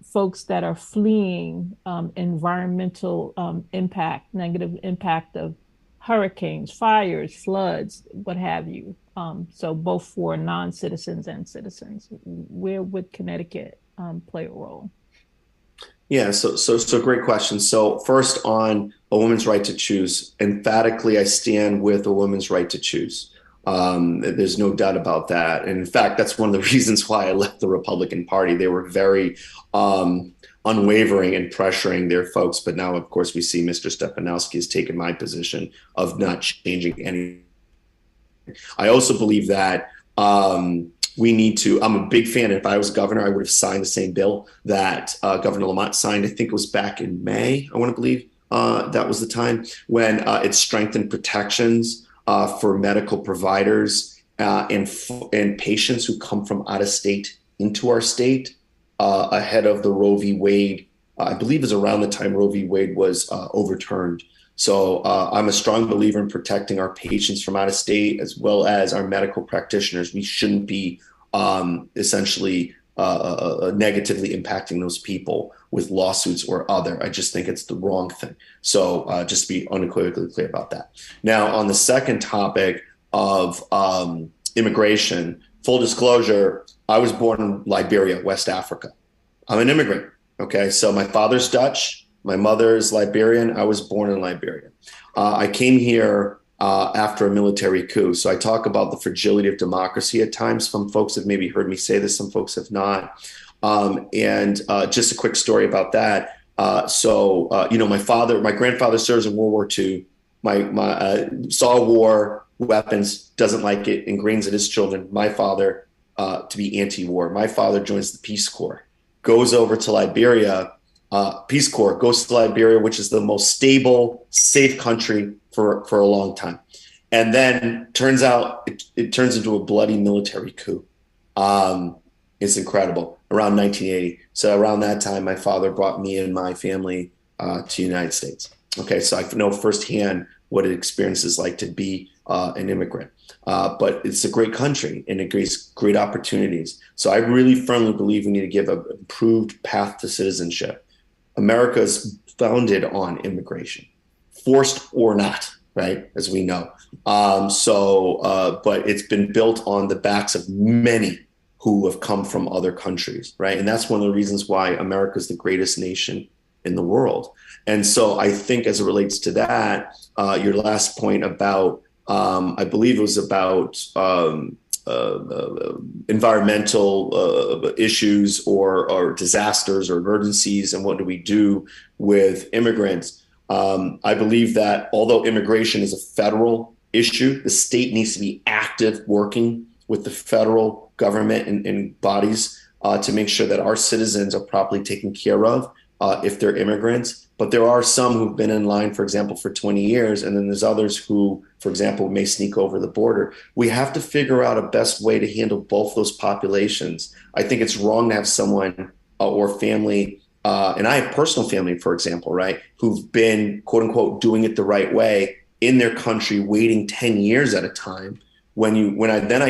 folks that are fleeing environmental impact, negative impact of hurricanes, fires, floods, what have you. So both for non-citizens and citizens. Where would Connecticut play a role? Yeah, so great question. So first, on a woman's right to choose, emphatically, I stand with a woman's right to choose. There's no doubt about that. And in fact, that's one of the reasons why I left the Republican Party. They were very unwavering in pressuring their folks. But now, of course, we see Mr. Stepanowski has taken my position of not changing anything. I also believe that we need to, I'm a big fan. If I was governor, I would have signed the same bill that Governor Lamont signed. I think it was back in May, I want to believe that was the time when it strengthened protections for medical providers and patients who come from out of state into our state ahead of the Roe v. Wade. I believe it was around the time Roe v. Wade was overturned. So I'm a strong believer in protecting our patients from out of state as well as our medical practitioners. We shouldn't be essentially negatively impacting those people with lawsuits or other. I just think it's the wrong thing. So just to be unequivocally clear about that. Now, on the second topic of immigration, full disclosure, I was born in Liberia, West Africa. I'm an immigrant. Okay, so my father's Dutch. My mother is Liberian. I was born in Liberia. I came here after a military coup. So I talk about the fragility of democracy at times. Some folks have maybe heard me say this. Some folks have not. And just a quick story about that. My grandfather serves in World War II. Saw war, weapons, doesn't like it, ingrains in his children, my father, to be anti-war. My father joins the Peace Corps, goes over to Liberia, Peace Corps, goes to Liberia, which is the most stable, safe country for a long time. And then turns out it turns into a bloody military coup. It's incredible. Around 1980. So around that time, my father brought me and my family to the United States. Okay, so I know firsthand what it experiences like to be an immigrant. But it's a great country and it creates great opportunities. So I really firmly believe we need to give an improved path to citizenship. America is founded on immigration, forced or not, right? As we know. But it's been built on the backs of many who have come from other countries, right? And that's one of the reasons why America is the greatest nation in the world. And so I think as it relates to that, your last point about, I believe it was about environmental issues or disasters or emergencies, and what do we do with immigrants? I believe that although immigration is a federal issue, the state needs to be active working with the federal government and bodies to make sure that our citizens are properly taken care of if they're immigrants. But there are some who've been in line, for example, for 20 years, and then there's others who, for example, may sneak over the border. We have to figure out a best way to handle both those populations. I think it's wrong to have someone or family, and I have personal family, for example, right, who've been, quote unquote, doing it the right way in their country, waiting 10 years at a time. I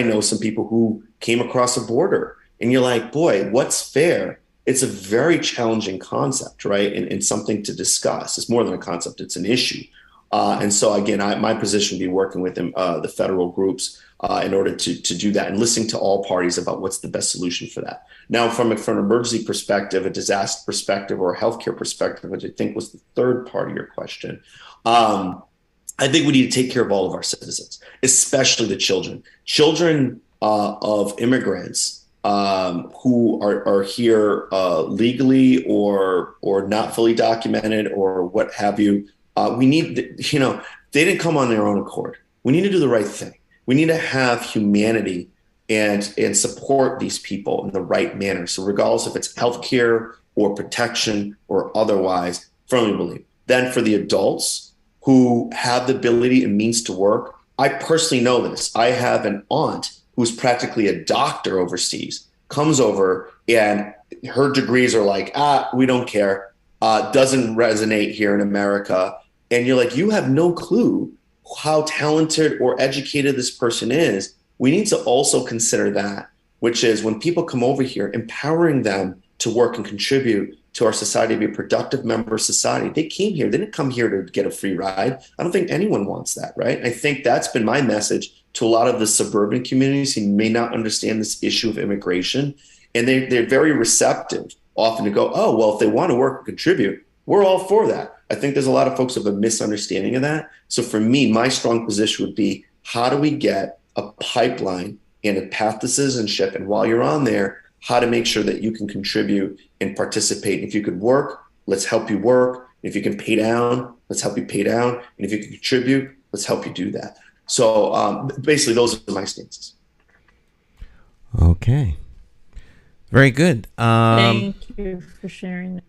know some people who came across a border, and you're like, boy, what's fair? It's a very challenging concept, right? And something to discuss. It's more than a concept, it's an issue. And so again, my position would be working with the federal groups in order to do that and listening to all parties about what's the best solution for that. Now, from an emergency perspective, a disaster perspective, or a healthcare perspective, which I think was the third part of your question, I think we need to take care of all of our citizens, especially the children. Children of immigrants who are here legally or not fully documented or what have you. We need, they didn't come on their own accord. We need to do the right thing. We need to have humanity and support these people in the right manner. So regardless if it's healthcare or protection or otherwise, firmly believe. Then for the adults who have the ability and means to work, I personally know this. I have an aunt who's practically a doctor overseas, comes over and her degrees are like, we don't care, doesn't resonate here in America. And you're like, you have no clue how talented or educated this person is. We need to also consider that, which is when people come over here, empowering them to work and contribute to our society, be a productive member of society. They came here, they didn't come here to get a free ride. I don't think anyone wants that, right? I think that's been my message to a lot of the suburban communities who may not understand this issue of immigration. And they're very receptive often to go, oh, well, if they want to work and contribute, we're all for that. I think there's a lot of folks who have a misunderstanding of that. So for me, my strong position would be, how do we get a pipeline and a path to citizenship? And while you're on there, how to make sure that you can contribute and participate. If you could work, let's help you work. If you can pay down, let's help you pay down. And if you can contribute, let's help you do that. So basically, those are my stances. Okay. Very good. Thank you for sharing.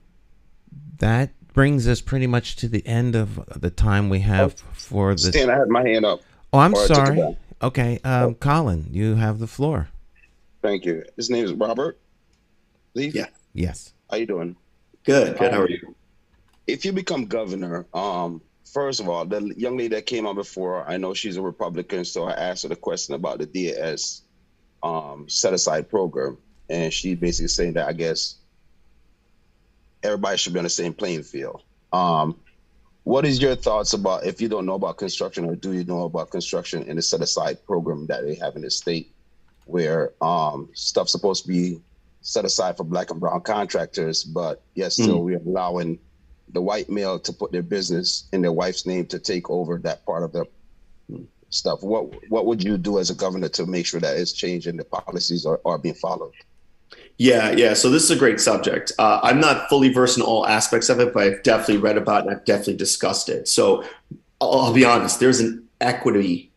That brings us pretty much to the end of the time we have for the... Stan, I had my hand up. Oh, I'm sorry. Okay. Colin, you have the floor. Thank you. His name is Robert. Leaf? Yeah. Yes. How you doing? Good. How are you? If you become governor, first of all, the young lady that came on before, I know she's a Republican, so I asked her the question about the DAS set-aside program, and she basically saying that I guess everybody should be on the same playing field. What is your thoughts about, if you don't know about construction, or do you know about construction in the set-aside program that they have in the state, where stuff's supposed to be set aside for Black and brown contractors, but yes, still we're allowing the white male to put their business in their wife's name to take over that part of the stuff. What would you do as a governor to make sure that it's changed and the policies are being followed? Yeah. So this is a great subject. I'm not fully versed in all aspects of it, but I've definitely read about it and I've definitely discussed it. So I'll be honest, there's an equity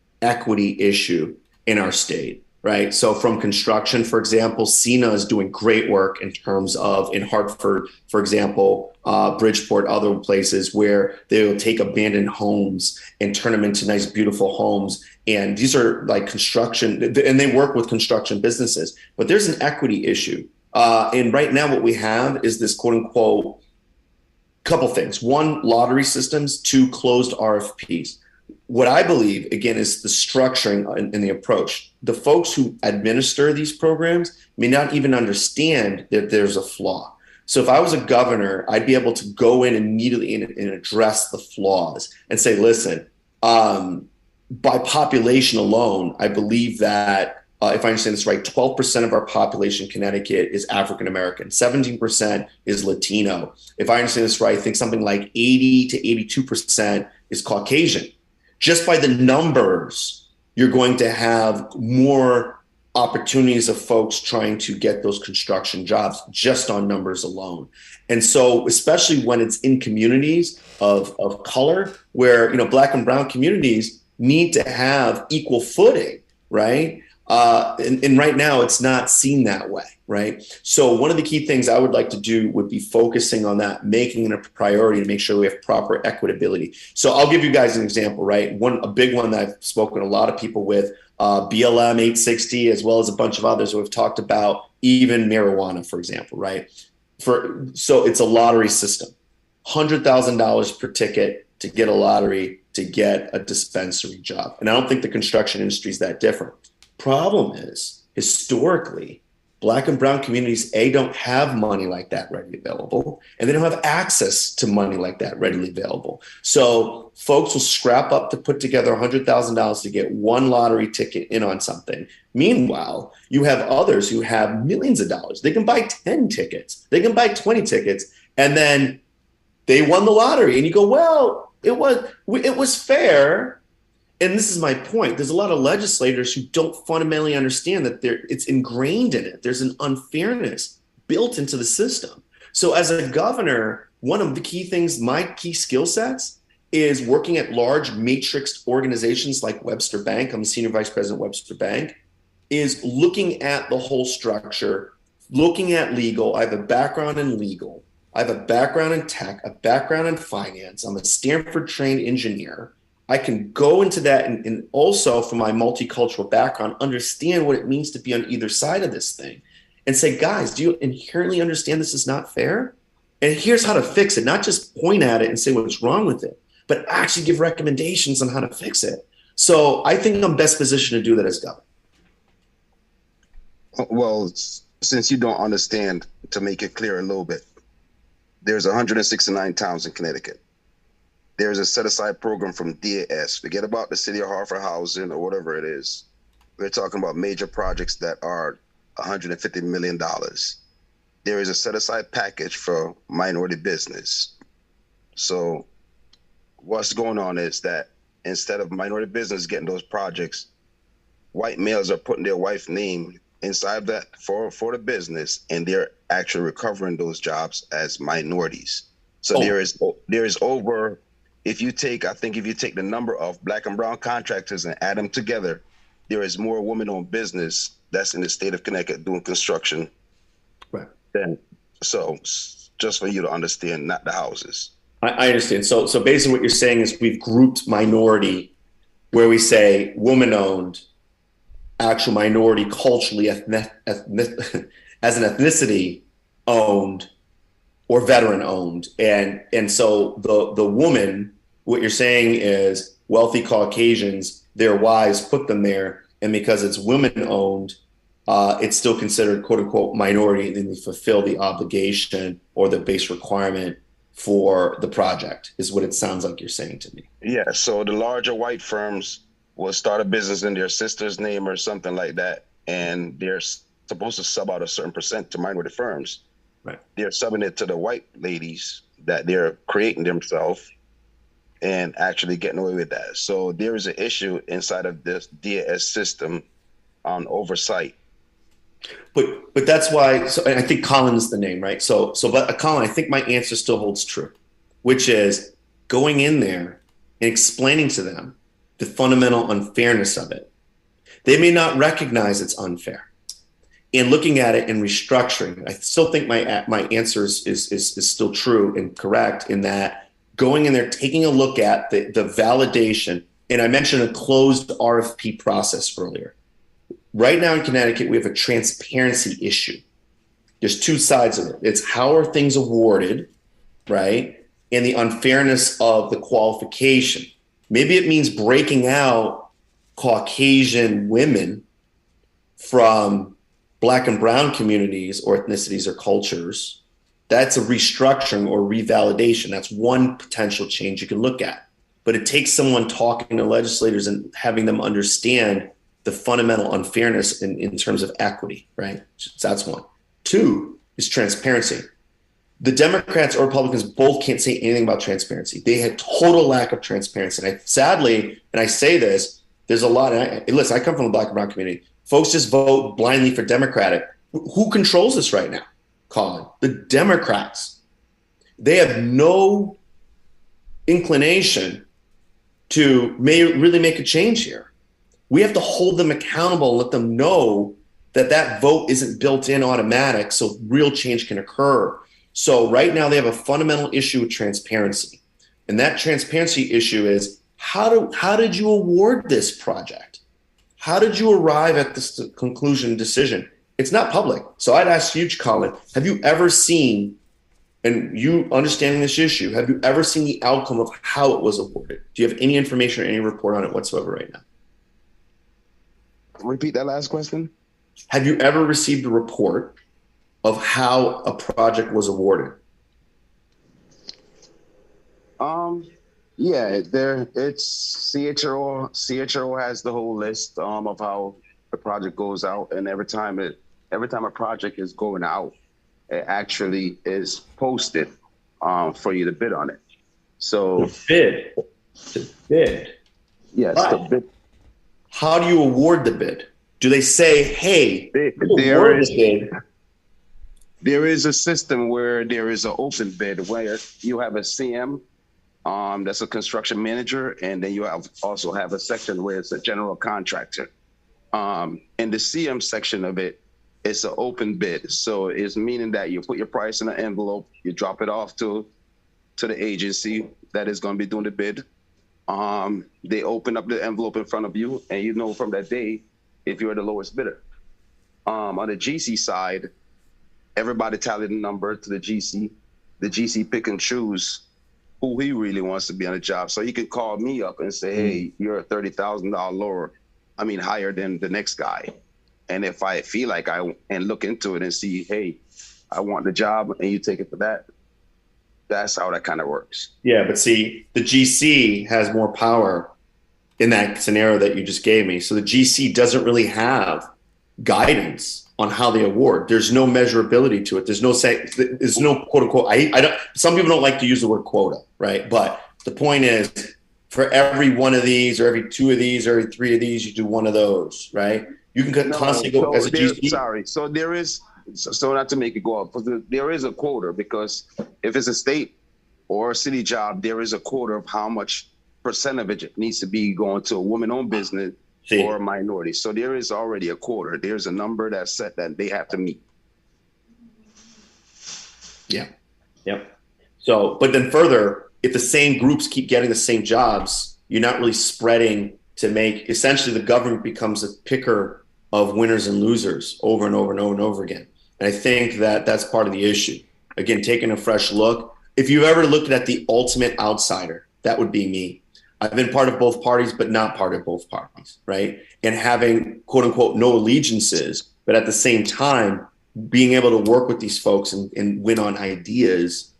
issue in our state, right? So from construction, for example, Cena is doing great work in terms of in Hartford, for example, Bridgeport, other places where they will take abandoned homes and turn them into nice, beautiful homes. And these are like construction, and they work with construction businesses, but there's an equity issue. And right now what we have is this quote unquote couple things. One, lottery systems. Two, closed RFPs. What I believe, again, is the structuring and the approach. The folks who administer these programs may not even understand that there's a flaw. So if I was a governor, I'd be able to go in immediately and address the flaws and say, listen, by population alone, I believe that if I understand this right, 12% of our population in Connecticut is African American, 17% is Latino. If I understand this right, I think something like 80 to 82% is Caucasian. Just by the numbers, you're going to have more opportunities of folks trying to get those construction jobs just on numbers alone. And so, especially when it's in communities of color, where, you know, Black and brown communities need to have equal footing, right? And right now it's not seen that way, right? So one of the key things I would like to do would be focusing on that, making it a priority to make sure we have proper equitability. So I'll give you guys an example, right? A big one that I've spoken to a lot of people with, BLM 860, as well as a bunch of others who have talked about even marijuana, for example, right? So it's a lottery system, $100,000 per ticket to get a lottery to get a dispensary job. And I don't think the construction industry is that different. Problem is, historically, Black and brown communities, don't have money like that readily available, and they don't have access to money like that readily available. So folks will scrap up to put together $100,000 to get one lottery ticket in on something. Meanwhile, you have others who have millions of dollars. They can buy 10 tickets, they can buy 20 tickets, and then they won the lottery. And you go, well, it was fair. And this is my point. There's a lot of legislators who don't fundamentally understand that it's ingrained in it. There's an unfairness built into the system. So as a governor, one of the key things, my key skill sets is working at large matrixed organizations like Webster Bank. I'm a senior vice president at Webster Bank, is looking at the whole structure, looking at legal. I have a background in legal. I have a background in tech, a background in finance. I'm a Stanford trained engineer. I can go into that and also, from my multicultural background, understand what it means to be on either side of this thing and say, guys, do you inherently understand this is not fair? And here's how to fix it, not just point at it and say what's wrong with it, but actually give recommendations on how to fix it. So I think I'm best positioned to do that as governor. Well, since you don't understand, to make it clear a little bit, there's 169 towns in Connecticut. There's a set-aside program from DAS. Forget about the City of Hartford housing or whatever it is. We're talking about major projects that are $150 million. There is a set-aside package for minority business. So what's going on is that instead of minority business getting those projects, white males are putting their wife's name inside that for the business, and they're actually recovering those jobs as minorities. So there is over, if you take the number of Black and brown contractors and add them together, there is more women-owned business that's in the state of Connecticut doing construction. Right. So just for you to understand, not the houses. I understand. So basically what you're saying is we've grouped minority where we say woman-owned, actual minority, culturally, as an ethnicity owned, or veteran owned. And so the woman, what you're saying is wealthy Caucasians, their wives put them there. And because it's women owned, it's still considered quote unquote minority, and then they fulfill the obligation or the base requirement for the project, is what it sounds like you're saying to me. Yeah. So the larger white firms will start a business in their sister's name or something like that. And they're supposed to sub out a certain percent to minority firms. Right. They're subbing it to the white ladies that they're creating themselves and actually getting away with that. So there is an issue inside of this DAS system on oversight. But that's why. So and I think Colin is the name, right? But Colin, I think my answer still holds true, which is going in there and explaining to them the fundamental unfairness of it. They may not recognize it's unfair. And looking at it and restructuring, I still think my answer is still true and correct in that going in there, taking a look at the validation. And I mentioned a closed RFP process earlier. Right now in Connecticut, we have a transparency issue. There's two sides of it. It's how are things awarded, right? And the unfairness of the qualification. Maybe it means breaking out Caucasian women from Black and brown communities or ethnicities or cultures. That's a restructuring or revalidation. That's one potential change you can look at. But it takes someone talking to legislators and having them understand the fundamental unfairness in terms of equity, right? So that's one. Two is transparency. The Democrats or Republicans both can't say anything about transparency. They had total lack of transparency. And sadly, and I say this, there's a lot. Listen, I come from the Black and brown community. Folks just vote blindly for Democratic. Who controls this right now, Colin? The Democrats. They have no inclination to really make a change here. We have to hold them accountable and let them know that that vote isn't built in automatic so real change can occur. So right now they have a fundamental issue with transparency. And that transparency issue is how did you award this project? How did you arrive at this conclusion decision? It's not public. So I'd ask you, Colin, have you ever seen, and you understanding this issue, have you ever seen the outcome of how it was awarded? Do you have any information or any report on it whatsoever right now? Repeat that last question. Have you ever received a report of how a project was awarded? Yeah, it's CHRO has the whole list of how the project goes out, and every time a project is going out, it actually is posted for you to bid on it. So the bid. Yes, the bid. How do you award the bid? Do they say, hey, there is a system where there is an open bid where you have a CM, that's a construction manager, and then you also have a section where it's a general contractor. In the CM section of it, it's an open bid. So it's meaning that you put your price in an envelope, you drop it off to the agency that is going to be doing the bid. They open up the envelope in front of you, and you know from that day if you're the lowest bidder. On the GC side, everybody tallied the number to the GC. The GC pick and choose who he really wants to be on the job. So he could call me up and say, hey, you're $30,000 higher than the next guy. And if I feel like and look into it and see, hey, I want the job and you take it for that, that's how that kind of works. Yeah, but see, the GC has more power in that scenario that you just gave me. So the GC doesn't really have guidance on how they award. There's no measurability to it. There's no quote unquote. I don't. Some people don't like to use the word quota, right? But the point is, for every one of these, or every two of these, or every three of these, you do one of those, right? You can constantly go as a GC. Sorry. So there is. So not to make it go up, but there is a quota, because if it's a state or a city job, there is a quota of how much percent of it needs to be going to a woman-owned business or a minority. So there is already a quota. There's a number that's set that they have to meet. Yeah. Yep. So, but then further, if the same groups keep getting the same jobs, you're not really spreading to make, essentially the government becomes a picker of winners and losers over and over and over and over again. And I think that that's part of the issue. Again, taking a fresh look. If you've ever looked at the ultimate outsider, that would be me. I've been part of both parties, but not part of both parties, right? And having, quote unquote, no allegiances, but at the same time, being able to work with these folks and win on ideas,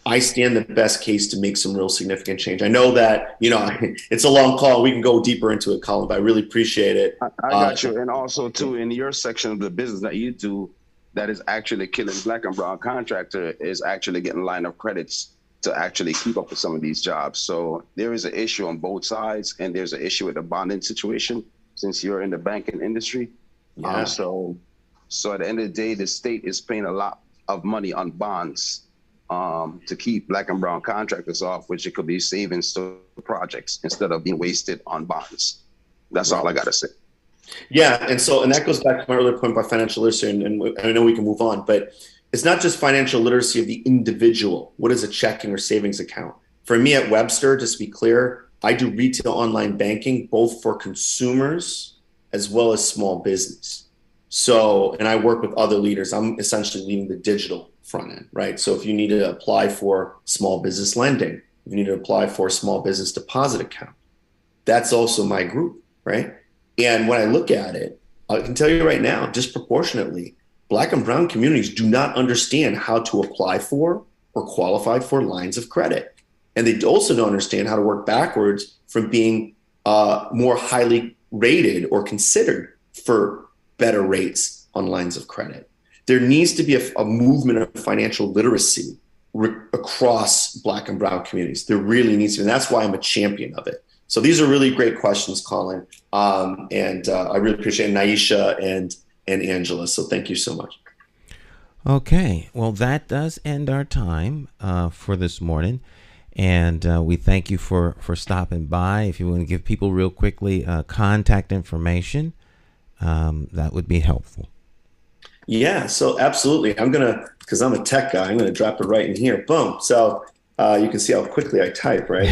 I stand the best case to make some real significant change. I know that, it's a long call. We can go deeper into it, Colin, but I really appreciate it. I got you. And also, too, in your section of the business that you do, that is actually killing Black and brown contractor is actually getting line of credits to actually keep up with some of these jobs. So there is an issue on both sides, and there's an issue with the bonding situation since you're in the banking industry. Yeah. So So at the end of the day, the state is paying a lot of money on bonds to keep Black and brown contractors off, which it could be savings to projects instead of being wasted on bonds. That's all I got to say. Yeah, and that goes back to my earlier point about financial literacy, and I know we can move on, but it's not just financial literacy of the individual. What is a checking or savings account? For me at Webster, just to be clear, I do retail online banking, both for consumers as well as small business. So, and I work with other leaders. I'm essentially leading the digital front end, right? So if you need to apply for small business lending, if you need to apply for a small business deposit account, that's also my group, right? And when I look at it, I can tell you right now, disproportionately, Black and brown communities do not understand how to apply for or qualify for lines of credit. And they also don't understand how to work backwards from being more highly rated or considered for better rates on lines of credit. There needs to be a movement of financial literacy across Black and brown communities. There really needs to be, and that's why I'm a champion of it. So these are really great questions, Colin. And I really appreciate Naisha and Angela. So thank you so much. Okay. Well, that does end our time for this morning. And we thank you for stopping by. If you want to give people real quickly contact information, that would be helpful. Yeah, so absolutely. I'm going to, because I'm a tech guy, I'm going to drop it right in here. Boom. So you can see how quickly I type, right?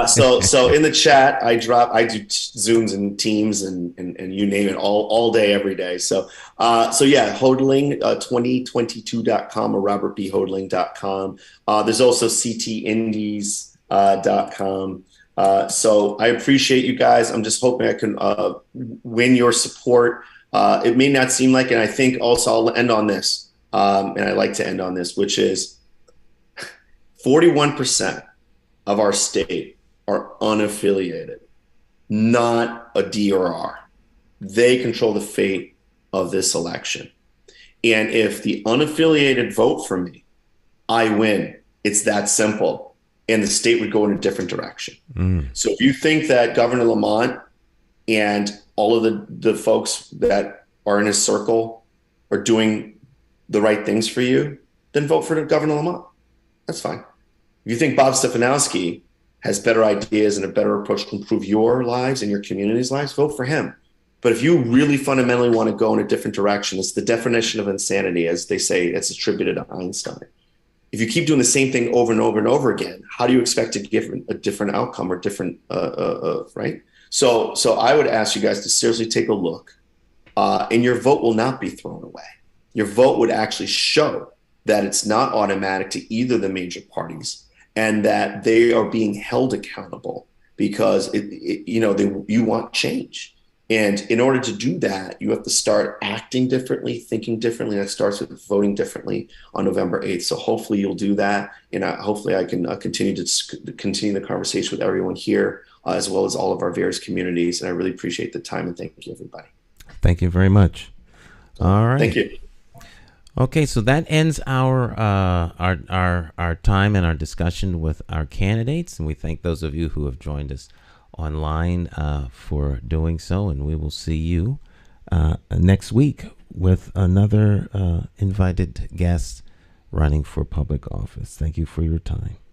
So in the chat, I do Zooms and Teams and you name it all day, every day. So yeah, Hoddling, 2022.com or robertbhoddling.com. There's also ctindies.com. So I appreciate you guys. I'm just hoping I can win your support. It may not seem like, and I think also I'll end on this, and I like to end on this, which is 41% of our state are unaffiliated, not a DRR. They control the fate of this election. And if the unaffiliated vote for me, I win. It's that simple. And the state would go in a different direction. So if you think that Governor Lamont and all of the folks that are in his circle are doing the right things for you, then vote for Governor Lamont. That's fine. If you think Bob Stefanowski has better ideas and a better approach to improve your lives and your community's lives, vote for him. But if you really fundamentally want to go in a different direction, it's the definition of insanity, as they say, it's attributed to Einstein. If you keep doing the same thing over and over and over again, how do you expect to give a different outcome or different, right? So I would ask you guys to seriously take a look, and your vote will not be thrown away. Your vote would actually show that it's not automatic to either of the major parties, and that they are being held accountable because you want change. And in order to do that, you have to start acting differently, thinking differently. That starts with voting differently on November 8th. So hopefully you'll do that. And hopefully I can continue the conversation with everyone here, as well as all of our various communities. And I really appreciate the time, and thank you, everybody. Thank you very much. All right. Thank you. Okay, so that ends our time and our discussion with our candidates, and we thank those of you who have joined us online for doing so, and we will see you next week with another invited guest running for public office. Thank you for your time.